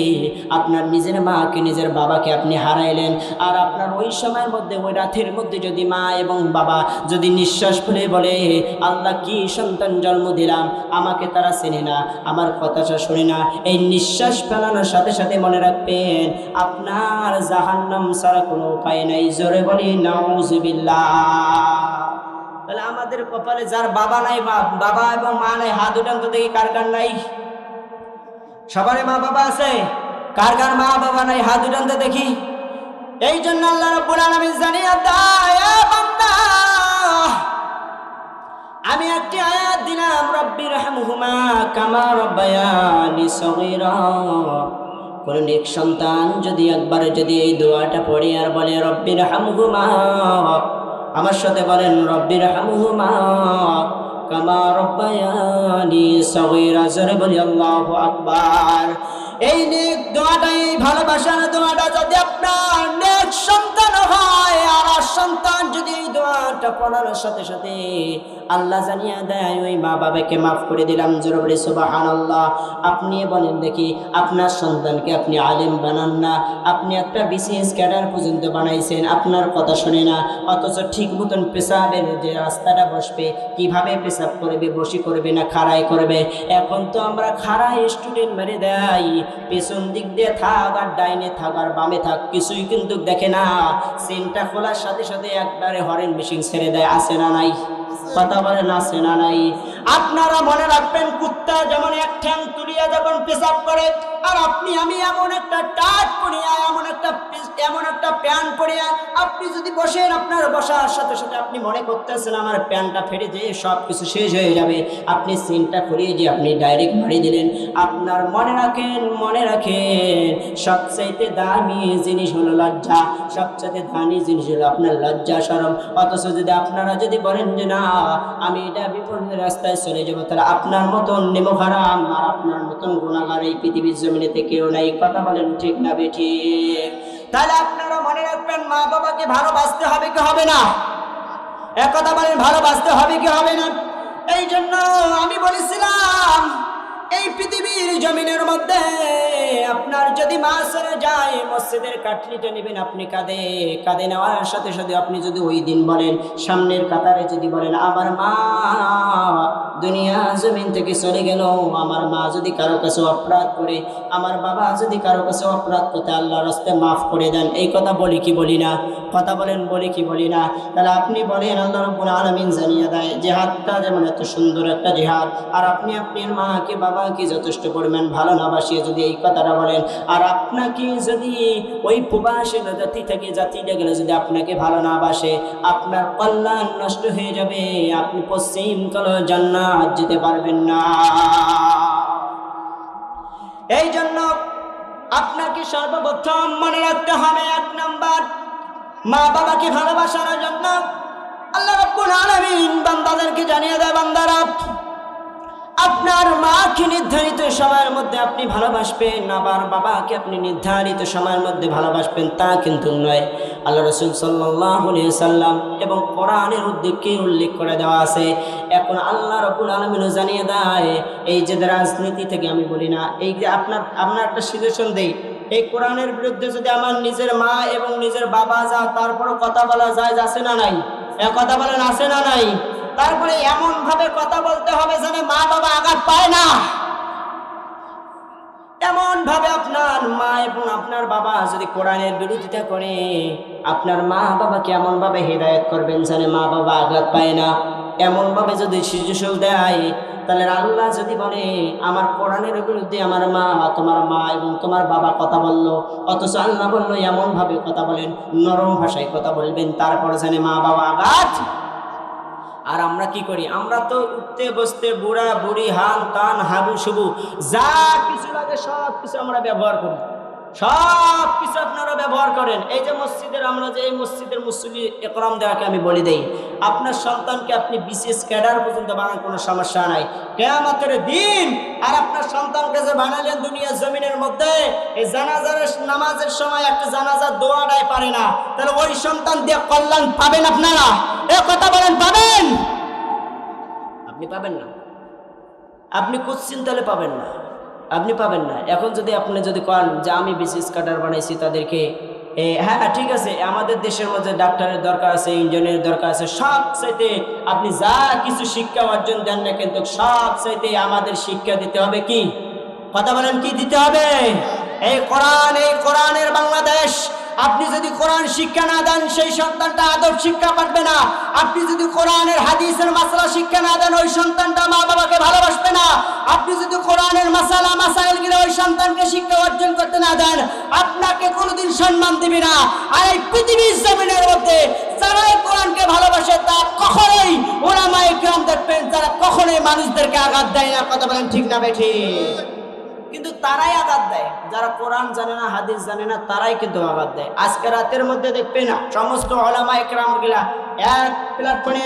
আপনার নিজের মাকে, নিজের বাবাকে আপনি হারাইলেন, আর আপনার ওই সময়ের মধ্যে, ওই রাতের মধ্যে যদি মা এবং বাবা যদি নিঃশ্বাস ফেলে বলে, আল্লাহ কি সন্তান জন্ম দিলাম, আমাকে তারা চেনে না, আমার কথাটা শোনে না, এই নিঃশ্বাস ফেলানোর সাথে সাথে মনে রাখবেন আপনার জাহান্নাম ছাড়া কোনো উপায় নাই। জোরে বলি নাউজুবিল্লাহ। তাহলে আমাদের কপালে যার বাবা নাই, বাবা এবং মা নাই, হাত উঠান তো দেখি কার কার নাই। সবারই মা বাবা আছে, কার কার মা বাবা নাই হাত উঠান তো দেখি। এই জন্য আল্লাহ রাব্বুল আলামিন জানিয়ে দেয়, বান্দা আমি একটি আয়াত দিলাম, রব্বিরহামহুমা কামা রব্বায়ানি সগীরা। কোন নেক সন্তান যদি একবারে যদি এই দোয়াটা পড়ে আর বলে রব্বিরহামহুমা, আমার সাথে বলেন রব্বিরহামহুমা কামা রব্বায়ানি সগীরা, জোরে বলি আল্লাহু আকবার। এই নেক দোয়াটা, এই ভালোবাসার দোয়াটা যদি আপনার নেক সন্তান হয়, আর সন্তান যদি এই দোয়ার দোয়াটা পড়ার সাথে সাথে আল্লাহ জানিয়ে দেয় ওই মা বাবাকে মাফ করে দিলাম। জোরে বলি সুবহানাল্লাহ। আপনি বলেন দেখি, আপনার সন্তানকে আপনি আলেম বানান না, আপনি একটা বিসিএস ক্যাডার পর্যন্ত বানাইছেন, আপনার কথা শুনে না, অথচ ঠিক মতন পেশাবের যে রাস্তাটা বসবে, কিভাবে পেশাব করবে, বসি করবে না খাড়াই করবে। এখন তো আমরা খাড়াই স্টুডেন্ট মেরে দেয়, পেছন দিক দিয়ে থাক আর ডাইনে থাক আর বামে থাক কিছুই কিন্তু দেখে না। সেন্টটা খোলার সাথে সাথে একবারে হরেন মেশিন ছেড়ে দেয়। আছে না নাই? কথা বলেন আছে না নাই? আপনারা মনে রাখবেন, কুত্তা যেমন এক ঠ্যাং তুলিয়া যখন পেশাব করে, আর আপনি আমি এমন একটা টাট পরিয়া, এমন একটা প্যান্ট পরিয়া আপনি যদি বসেন, আপনার বসার সাথে সাথে আপনি মনে করতেছেন আমার প্যান্টটা ফেটে যেয়ে সব কিছু শেষ হয়ে যাবে, আপনি সিনটা খুলিয়ে যে আপনি ডাইরেক্ট মারি দিলেন। আপনার মনে রাখেন সবচাইতে দামি জিনিস হলো লজ্জা, সবচাইতে দামি জিনিস হলো আপনার লজ্জা শরম। অথচ যদি আপনারা যদি বলেন যে না আমি এটা বিপরীত রাস্তায় চলে যাবো, তাহলে আপনার মতন নেমোহারাম আর আপনার মতন গুনাহগার এই পৃথিবীর জমিনেতে কেউ নাই। কথা বলেন ঠিক না বেঠিক? তাহলে আপনারা মনে রাখবেন, মা বাবাকে ভালোবাসতে হবে কি হবে না? এক কথা বলেন, ভালোবাসতে হবে কি হবে না? এই জন্য আমি বলেছিলাম, এই পৃথিবীর জমিনের মধ্যে আপনার যদি মা ছেড়ে যায়, মসজিদের কাঠলিটা নেবেন আপনি কাঁধে নেওয়ার সাথে সাথে আপনি যদি ওই দিন বলেন, সামনের কাতারে যদি বলেন আমার মা দুনিয়া জমিন থেকে চলে গেল, আমার মা যদি কারো কাছে অপরাধ করে, আমার বাবা যদি কারো কাছে অপরাধ করতে, আল্লাহর রাস্তায় মাফ করে দেন। এই কথা বলি কি বলি না? কথা বলেন, বলি কি বলি না? তাহলে আপনি বলেন আল্লাহ রাব্বুল আলামিন জানিয়ে দেয় জিহাদটা যেমন এত সুন্দর একটা জিহাদ, আর আপনি আপনার মাকে বাবাকে যথেষ্ট পরিমাণ ভালো না বাসিয়ে যদি এই কথাটা বলেন, আর আপনাকে যদি ওই প্রবাসী জাতিটা গেলে যদি আপনাকে ভালো না বাসে, আপনার কল্যাণ নষ্ট হয়ে যাবে, আপনি পশ্চিম কাল জান্নাত যেতে পারবেন না। এই জন্য আপনাকে সর্বপ্রথম মনে রাখতে হবে, 1 নাম্বার, মা বাবাকে ভালোবাসার জন্য আল্লাহ রাব্বুল আলামিন বান্দাদেরকে জানিয়ে দেয়, বান্দারা আপনার মাকে নির্ধারিত সময়ের মধ্যে আপনি ভালোবাসবেন, আবার বাবাকে আপনি নির্ধারিত সময়ের মধ্যে ভালোবাসবেন তা কিন্তু নয়। আল্লাহ রাসূল সাল্লাল্লাহু আলাইহি সাল্লাম এবং কোরআনের উদ্দেশ্যে উল্লেখ করে দেওয়া আছে। এখন আল্লাহ রাব্বুল আলামিন জানিয়ে দেয়, এই যে রাজনীতি থেকে আমি বলি না, এই যে আপনার একটা সিচুয়েশন দেই, এই কোরআনের বিরুদ্ধে যদি আমার নিজের মা এবং নিজের বাবা যা, তারপরও কথা বলা যায়, আছে না নাই? কথা বলেন আছে না নাই? তারপরে এমন ভাবে কথা বলতে হবে যেন মা বাবা আঘাত পায় না। এমন ভাবে আপনার মা এবং আপনার বাবা যদি কোরআনের বিরোধিতা করে, আপনার মা বাবাকে এমন ভাবে হেদায়েত করবেন যেন মা বাবা আঘাত পায় না। এমন ভাবে যদি সিজুসুল দেয়, তাহলে আল্লাহ যদি বলে আমার কোরআনের বিরুদ্ধে আমার মা, তোমার মা এবং তোমার বাবা কথা বললো, অথচ আল্লাহ বললো এমন ভাবে কথা বলেন, নরম ভাষায় কথা বলবেন, তারপর যেন মা বাবা আঘাত। আর আমরা কি করি? আমরা তো উঠতে বসতে বুড়া বুড়ি হান তান হাবু শুবু যা কিছু লাগে সব কিছু আমরা ব্যবহার করি, সব কিছু আপনারা ব্যবহার করেন। এই যে মসজিদের, আমরা যে এই মসজিদের মুসল্লি একরাম দেওয়াকে আমি বলে দেই, আপনার সন্তানকে আপনি বিশেষ ক্যাডার পর্যন্ত বানান, কোনো সমস্যা নাই। কিয়ামতের দিন আর আপনার সন্তানকে যে বানালেন দুনিয়ার জমিনের মধ্যে, এই জানাজার নামাজের সময় একটা জানাজার দোয়াটাই পারে না, তাহলে ওই সন্তান দিয়ে কল্যাণ পাবেন আপনারা? এ কথা বলেন, পাবেন? আপনি পাবেন না, আপনি কুচ্ছিন তাহলে পাবেন না, আপনি পাবেন না। এখন যদি আপনি যদি করেন যে আমি বিশেষ কাটার বানাইছি তাদেরকে, হ্যাঁ ঠিক আছে, আমাদের দেশের মধ্যে ডাক্তারের দরকার আছে, ইঞ্জিনিয়ারের দরকার আছে, সব চাইতে আপনি যা কিছু শিক্ষা অর্জন দেন না, কিন্তু সব চাইতে আমাদের শিক্ষা দিতে হবে কি? কথা বলেন, কি দিতে হবে? এই কোরআন, এই কোরআনের বাংলাদেশ। আপনি যদি কোরআন শিক্ষা না দেন, সেই সন্তানটা আদব শিক্ষা পাবে না। আপনি যদি কোরআনের হাদিসের মাসালা শিক্ষা না দেন, ওই সন্তানটা মা বাবাকে ভালোবাসবে না। আপনি যদি কোরআনের মাসাইল গিয়ে ওই সন্তানকে শিক্ষা অর্জন করতে না দেন, আপনাকে কোনোদিন সম্মান দিবে না। আর এই পৃথিবীর জমিনের মধ্যে যারা এই কোরআনকে ভালোবাসে, তা কখনোই ওলামায়ে কিরাম দেখবেন, তারা কখনোই মানুষদেরকে আঘাত দেয় না। কথা বলেন ঠিক না বেঠিক? কিন্তু তারাই আঘাত দেয়, যারা কোরআন জানে না হাদিস জানে না তারাই কিন্তু আঘাত দেয়। আজকে রাতের মধ্যে দেখবে না সমস্ত উলামা ইকরামগুলা এক প্ল্যাটফর্মে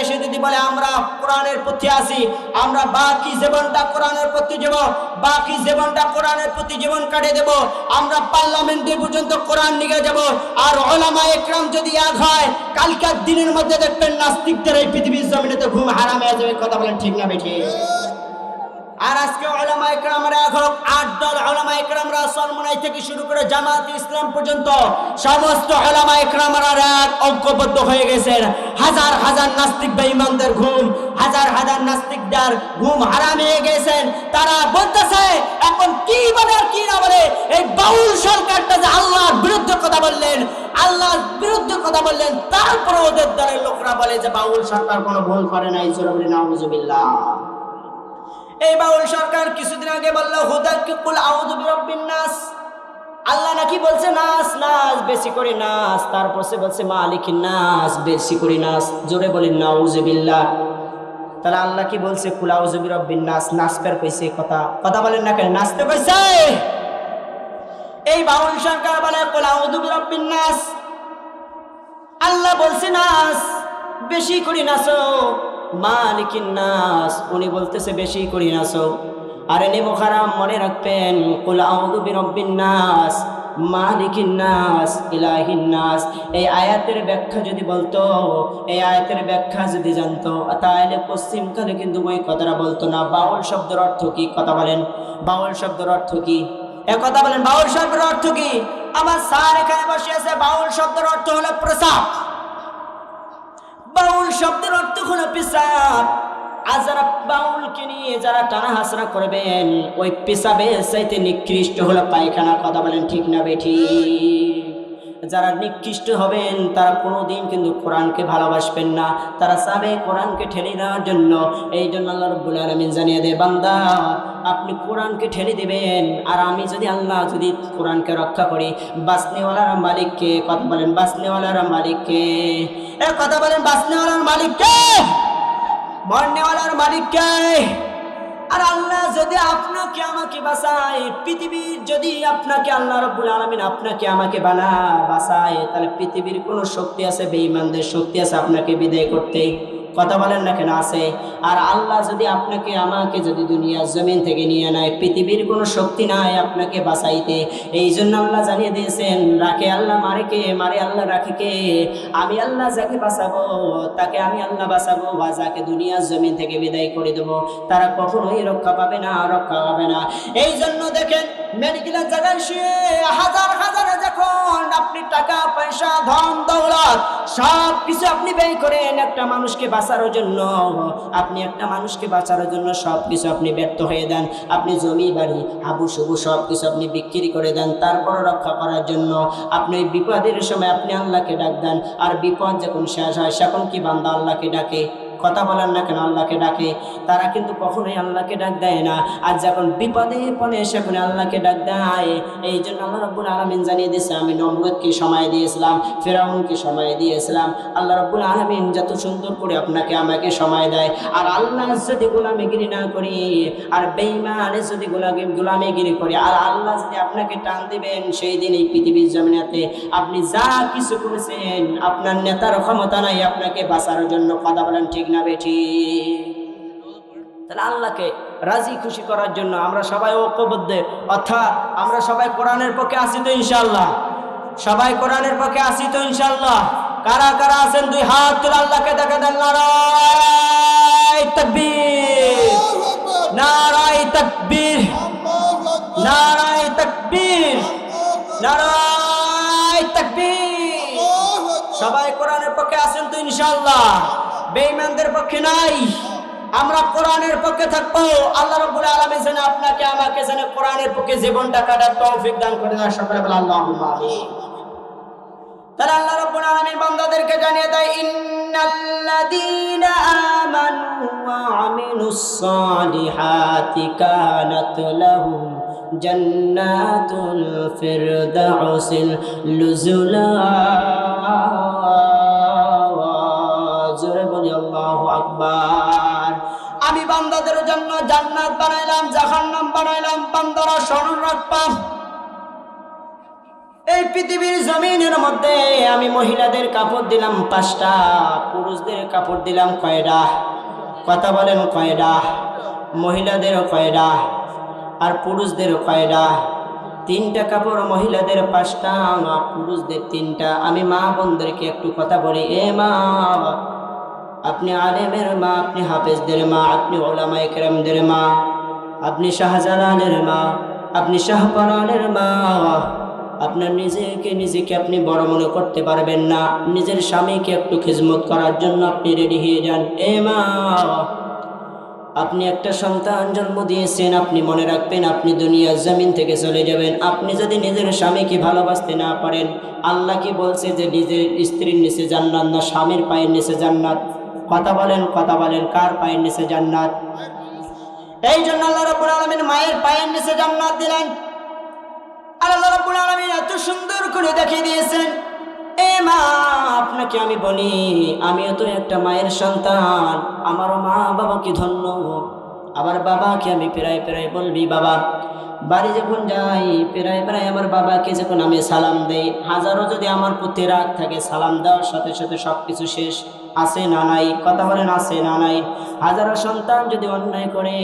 এসে যদি বলে আমরা কোরআনের প্রতি আছি, আমরা বাকি জীবনটা কোরআনের প্রতি যাব, বাকি জীবনটা কোরআনের প্রতি জীবন কাটিয়ে দেব, আমরা পার্লামেন্টে পর্যন্ত কোরআন নিয়ে যাব, আর উলামা ইকরাম যদি এক হয়, কালকার দিনের মধ্যে দেখবেন নাস্তিকদের এই পৃথিবীর জমিনেতে ঘুম হারাম হয়ে যাবে। কথা বলেন ঠিক না বেঠিক? আর আজকে উলামা ইকরামরা এখন 8 দল উলামা ইকরামরা সলমনাই থেকে শুরু করে জামাত ইসলাম পর্যন্ত সমস্ত উলামা ইকরামরা এক ঐক্যবদ্ধ হয়ে গেছেন। হাজার হাজার নাস্তিক বেঈমানদের ঘুম, হাজার হাজার নাস্তিকদের ঘুম হারাম হয়ে গেছেন। তারা বলতেছে এখন কি বলে আর কি না বলে, এই বাউল সরকারটা যে আল্লাহর বিরুদ্ধে কথা বললেন, আল্লাহর বিরুদ্ধে কথা বললেন, তারপরে ওদের দলের লোকরা বলে যে বাউল সরকার কোনো ভুল করে নাই। জোরে নাউজুবিল্লাহ। এই বাউল সরকার কিছুদিন আগে বলল হুদাকুল আউযু বিরাব্বিন নাস, আল্লাহ নাকি বলছে নাস নাস বেশি করে নাস, তারপর সে বলছে মালিকিন নাস বেশি করে নাস। জোরে বলেন নাউজুবিল্লাহ। তাহলে আল্লাহ কি বলছে কুল আউযু বিরাব্বিন নাস, নাসপের কইছে কথা বলেন না কেন, নাচতে কইছে। এই বাউল সরকার বলে কুল আউযু বিরাব্বিন নাস, আল্লাহ বলছে নাস বেশি করে নাচো, মালিকিন নাস উনি বলতেছে বেশি করে নাচো। আরে নে মুখারাম মনে রাখবেন কুল আউযু বিরাব্বিন নাস মালিকিন নাস ইলাহিন নাস, এই আয়াতের ব্যাখ্যা যদি বলতো, এই আয়াতের ব্যাখ্যা যদি জানতো, তাহলে পশ্চিমকালে কিন্তু ওই কথাটা বলতো না। বাউল শব্দের অর্থ কি? কথা বলেন, বাউল শব্দের অর্থ কি? কথা বলেন, বাউল শব্দের অর্থ কি? আমার স্যার এখানে বসে আছে, বাউল শব্দের অর্থ হলো প্রসাব। বাউল শব্দের অর্থ হলো পেশাব। আর যারা বাউলকে নিয়ে যারা টানা হাসরা করবেন, ওই পেশাবের চাইতে নিকৃষ্ট হলো পায়খানা। কথা বলেন ঠিক না বেঠিক? যারা নিকৃষ্ট হবেন তারা কোনোদিন কিন্তু কোরআনকে ভালোবাসবেন না, তারা চাবে কোরআনকে ঠেলে দেওয়ার জন্য। এই জন্য আল্লাহ রাব্বুল আলামিন জানিয়ে দেয়, বান্দা আপনি কোরআনকে ঠেলে দেবেন, আর আমি যদি আল্লাহ যদি কোরআনকে রক্ষা করি, বাসনেওয়ালার মালিককে। কথা বলেন, বাসনেওয়ালার মালিককে। কথা বলেন, বাসনেওয়ালার মালিককে, মরনেওয়ালার মালিককে। আর আল্লাহ যদি আপনাকে আমাকে বাঁচায়, পৃথিবীর যদি আপনাকে আল্লাহ রাব্বুল আলামিন আপনাকে আমাকে বাঁচায়, তাহলে পৃথিবীর কোনো শক্তি আছে? বেঈমানদের শক্তি আছে আপনাকে বিদায় করতে? কথা বলেন না কেন? আছে। আর আল্লাহ যদি আপনাকে আমাকে যদি দুনিয়ার জমিন থেকে নিয়ে নেয়, পৃথিবীর কোনো শক্তি নাই আপনাকে বাঁচাইতে। এই জন্য আল্লাহ জানিয়ে দিয়েছেন, রাখে আল্লাহ মারে কে, মারে আল্লাহ রাখে কে। আমি আল্লাহ যাকে বাঁচাবো তাকে আমি আল্লাহ বাঁচাবো, বা যাকে দুনিয়ার জমিন থেকে বিদায় করে দেবো তারা কখনোই রক্ষা পাবে না, রক্ষা পাবে না। এই জন্য দেখেন মেডিকেলের জায়গায় শুয়ে হাজার হাজার যখন আপনি টাকা পয়সা ধন দৌলত সব কিছু আপনি ব্যয় করেন একটা মানুষকে বাঁচানোর জন্য, আপনি একটা মানুষকে বাঁচানোর জন্য সব কিছু আপনি ব্যর্থ হয়ে দেন। আপনি জমি বাড়ি হাবু শুবু সব কিছু আপনি বিক্রি করে দেন, তারপর রক্ষা করার জন্য আপনি ওই বিপদের সময় আপনি আল্লাহকে ডাক দেন। আর বিপদ যখন শেষ হয় তখন কি বান্দা আল্লাহকে ডাকে? কথা বলেন না কেন? আল্লাহকে ডাকে। তারা কিন্তু কখনোই আল্লাহকে ডাক দেয় না। আর যখন বিপদে পড়ে সেখানে আল্লাহকে ডাক দেয়। এই জন্য আল্লাহ রাব্বুল আলামিন জানিয়ে দিয়েছে, আমি নমরুদকে সময় দিয়েছিলাম, ফেরাউনকে সময় দিয়েছিলাম। আল্লাহ রাব্বুল আলামিন যত সুন্দর করে আপনাকে আমাকে সময় দেয়। আর আল্লাহ যদি গোলামিগিরি না করি, আর বেঈমানে যদি গোলামিগিরি করি, আর আল্লাহ যদি আপনাকে টান দিবেন, সেই দিন এই পৃথিবীর জমিনেতে আপনি যা কিছু করেছেন আপনার নেতার ক্ষমতা নাই আপনাকে বাঁচানোর জন্য। কথা বলেন ঠিক না বেঠি? তাহলে আল্লাহকে রাজি খুশি করার জন্য আমরা সবাই ঐক্যবদ্ধ, অর্থাৎ আমরা সবাই কোরআনের পক্ষে আছি তো ইনশাআল্লাহ? সবাই কোরআনের পক্ষে আছি তো ইনশাআল্লাহ? কারা কারা আছেন দুই হাত তুলে আল্লাহকে দেখা দেন। নারায়ে তাকবীর, নারায়ে তাকবীর, নারায়ে তাকবীর, নারায়ে তাকবীর। সবাই কোরআনের পক্ষে আছেন তো ইনশাআল্লাহ? বেঈমানদের পক্ষে নাই, আমরা কোরআনের পক্ষে থাকবো। আল্লাহ রাব্বুল আলামিন যেন আপনাকে আমাকে যেন কোরআনের পক্ষে জীবনটা কাটার তৌফিক দান করে দেন। সকলে বলেন আল্লাহুম্মা আমিন। তাহলে আল্লাহ রাব্বুল আলামিন বান্দাদেরকে জানিয়ে দেয়, ইন্নাল্লাযীনা আমানু ওয়া আমিলুস সালিহাতি কানাত লাহুম জান্নাতুল ফিরদাউসিল নুজুলা। জোরে বলি আল্লাহু আকবার। আমি বান্দাদের জন্য জান্নাত বানাইলাম, জাহান্নাম বানাইলাম, বান্দারা স্মরণ রাখবা এই পৃথিবীর জমিনের মধ্যে আমি মহিলাদের কাপড় দিলাম 5টা, পুরুষদের কাপড় দিলাম কয়টা? কথা বলেন কয়টা? মহিলাদেরও কয়টা আর পুরুষদেরও কয়টা? 3টা কাপড়, মহিলাদের 5টা, পুরুষদের 3টা। আমি মা বোনদেরকে একটু কথা বলি, এ মা, আপনি আলেমের মা, আপনি হাফেজদের মা, আপনি ওলামায়ে কেরামদের মা, আপনি শাহজালালের মা, আপনি শাহপরানের মা। আপনার নিজেকে আপনি বড় মনে করতে পারবেন না, নিজের স্বামীকে একটু খিদমত করার জন্য আপনি রেডি হয়ে যান। এ মা, আপনি একটা সন্তান জন্ম দিয়েছেন, আপনি মনে রাখবেন আপনি দুনিয়ার জমিন থেকে চলে যাবেন। আপনি যদি নিজের স্বামীকে ভালোবাসতে না পারেন, আল্লাহ কি বলছে যে নিজের স্ত্রীর নিচে জান্নাত না স্বামীর পায়ের নিচে জান্নাত? কথা বলেন, কথা বলেন, কার পায়ের নিচে জান্নাত? এই জন্য আল্লাহ রাব্বুল আলামিন মায়ের পায়ের নিচে জান্নাত দিলেন। আর আল্লাহ রাব্বুল আলামিন এত সুন্দর করে দেখিয়ে দিয়েছেন। এ মা, আপনাকে আমি বলি, আমিও তো একটা মায়ের সন্তান, আমারও মা বাবা কি ধন্য। আবার বাবাকে আমি প্রায় বলবি বাবা, বাড়ি যখন যাই প্রায় আমার বাবাকে যখন আমি সালাম দেই, হাজারো যদি আমার প্রতি রাগ থাকে, সালাম দেওয়ার সাথে সাথে সব কিছু শেষ। আছে না নাই? কথা বলেন, আছে না নাই? হাজারো সন্তান যদি অন্যায় করে,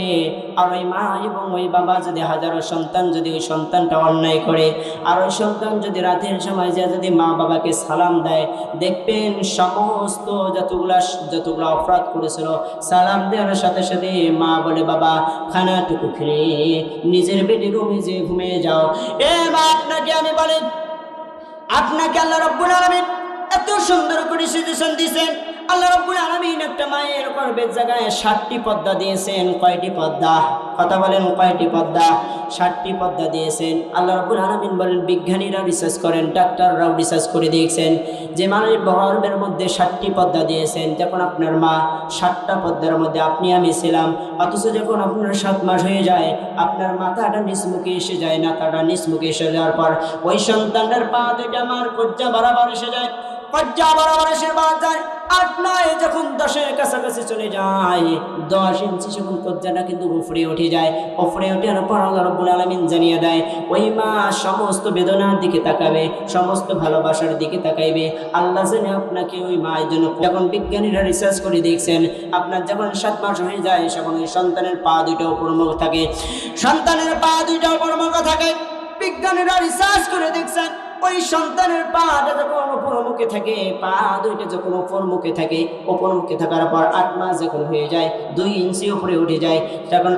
আর ওই মা এবং ওই বাবা যদি হাজারো সন্তান যদি ওই সন্তানটা অন্যায় করে, আর ওই সন্তান যদি রাতের সময় যা যদি মা বাবাকে সালাম দেয়, দেখবেন সমস্ত যতগুলা অপরাধ করেছিল, সালাম দেওয়ার সাথে সাথে মা বলে, বাবা খানাটুকু খেয়ে নিজের বেডে রুমে যে ঘুমিয়ে যাও। এ মা, আপনাকে আমি বলি, আপনাকে আল্লাহ রাব্বুল আলামিন এত সুন্দর করে সাজেশন দিয়েছেন। আল্লাহ রাব্বুল আলামিন একটা মায়ের গর্ভের জায়গায় 7টি পর্দা দিয়েছেন। কয়টি পর্দা? কথা বলেন, কয়টি পর্দা? 7টি পর্দা দিয়েছেন। আল্লাহ রাব্বুল আলামিন বলেন, বিজ্ঞানীরা রিসার্চ করেন, ডাক্তাররাও রিসার্চ করে দেখছেন যে মায়ের গর্ভের মধ্যে 7টি পর্দা দিয়েছেন। যখন আপনার মা 7টা পর্দার মধ্যে আপনি আমি ছিলাম, অথচ যখন আপনার 7 মাস হয়ে যায়, আপনার মাথাটা নিচ মুখে এসে যায়, মাথাটা নিচ মুখে এসে যাওয়ার পর ওই সন্তানের পা দুইটা মার কজ্জা বরাবর এসে যায়, কজ্জা বরাবর এসে যায়। 8-9 যখন 10-এর কাছাকাছি চলে যায়, 10 ইঞ্চি যখন কজ্জাটা কিন্তু উপরে উঠে যায়, উপরে ওঠার পর আল্লাহ রাব্বুল আলামিন জানিয়ে দেয়, ওই মা সমস্ত বেদনার দিকে তাকাবে, সমস্ত ভালোবাসার দিকে তাকাইবে। আল্লাহ জানে আপনাকে ওই মায়ের জন্য। যখন বিজ্ঞানীরা রিসার্চ করে দেখছেন, আপনার যখন 7 মাস হয়ে যায়, তখন ওই সন্তানের পা দুইটা উপরমুখ থাকে, সন্তানের পা দুইটা উপরমুখ থাকে। বিজ্ঞানীরা রিসার্চ করে দেখছেন, ওই সন্তানের পাটা যখন উপরমুখে থাকে, পা দুইটা যখন উপরমুখে থাকে, উপরমুখে থাকার পর 8 মাস যখন হয়ে যায়, 2 ইঞ্চি উপরে উঠে যায়, তখন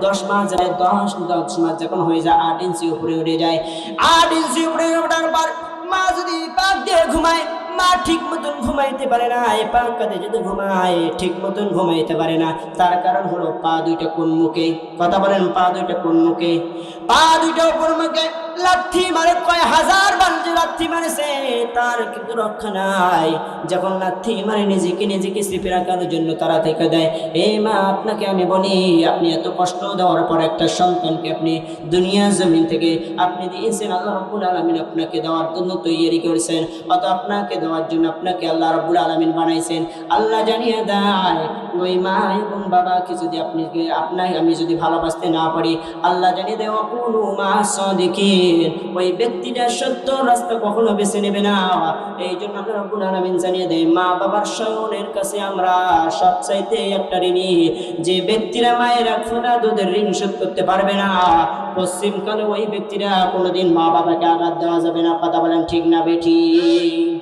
10 মাস যায়, 10 মাস যখন হয়ে যায়, 8 ইঞ্চি উপরে উঠে যায়। 8 ইঞ্চি উপরে ওঠার পর মা যদি পাক দিয়ে ঘুমায়, মা ঠিক মতন ঘুমাইতে পারে না। এই পাক কাঁধে যদি ঘুমায়, ঠিক মতন ঘুমাইতে পারে না। তার কারণ হলো পা দুইটা কোন মুখে? কথা বলেন, পা দুইটা কোন মুখে? পা দুইটা উপর মুখে। লাথি মারে, কয় হাজার বাঞ্জে লাথি মারেছে, তার কিন্তু রক্ষা নাই। যখন লাথি মারে, নিজেকে চেপে রাখার জন্য তারা থেকে দেয়। এই মা, আপনাকে আমি বলি, আপনি এত কষ্ট দেওয়ার পর একটা সন্তানকে আপনি দুনিয়া জমিন থেকে আপনি দিয়েছেন, আল্লাহ রাব্বুল আলামিন আপনাকে দেওয়ার জন্য তৈরি করেছেন, অত আপনাকে দেওয়ার জন্য আপনাকে আল্লাহ রাব্বুল আলামিন বানাইছেন। আল্লাহ জানিয়ে দেয়, ওই মা এবং বাবাকে যদি আমি যদি ভালোবাসতে না পারি, আল্লাহ জানিয়ে দেয়, কুনু মা সাদিকিন, ওই ব্যক্তিটা সত্য রাস্তা কখনো বেছে নেবে না। এই জন্য আল্লাহ রাব্বুল আলামিন জানিয়ে দেয়, মা বাবার শয়নের কাছে আমরা সবচাইতে একটা ঋণী। যে ব্যক্তিরা মায়ের এক ফোঁটা দুধের ঋণ শোধ করতে পারবে না, পশ্চিমকালে ওই ব্যক্তিরা কোনোদিন মা বাবাকে আঘাত দেওয়া যাবে না। কথা বলেন ঠিক না বেঠিক?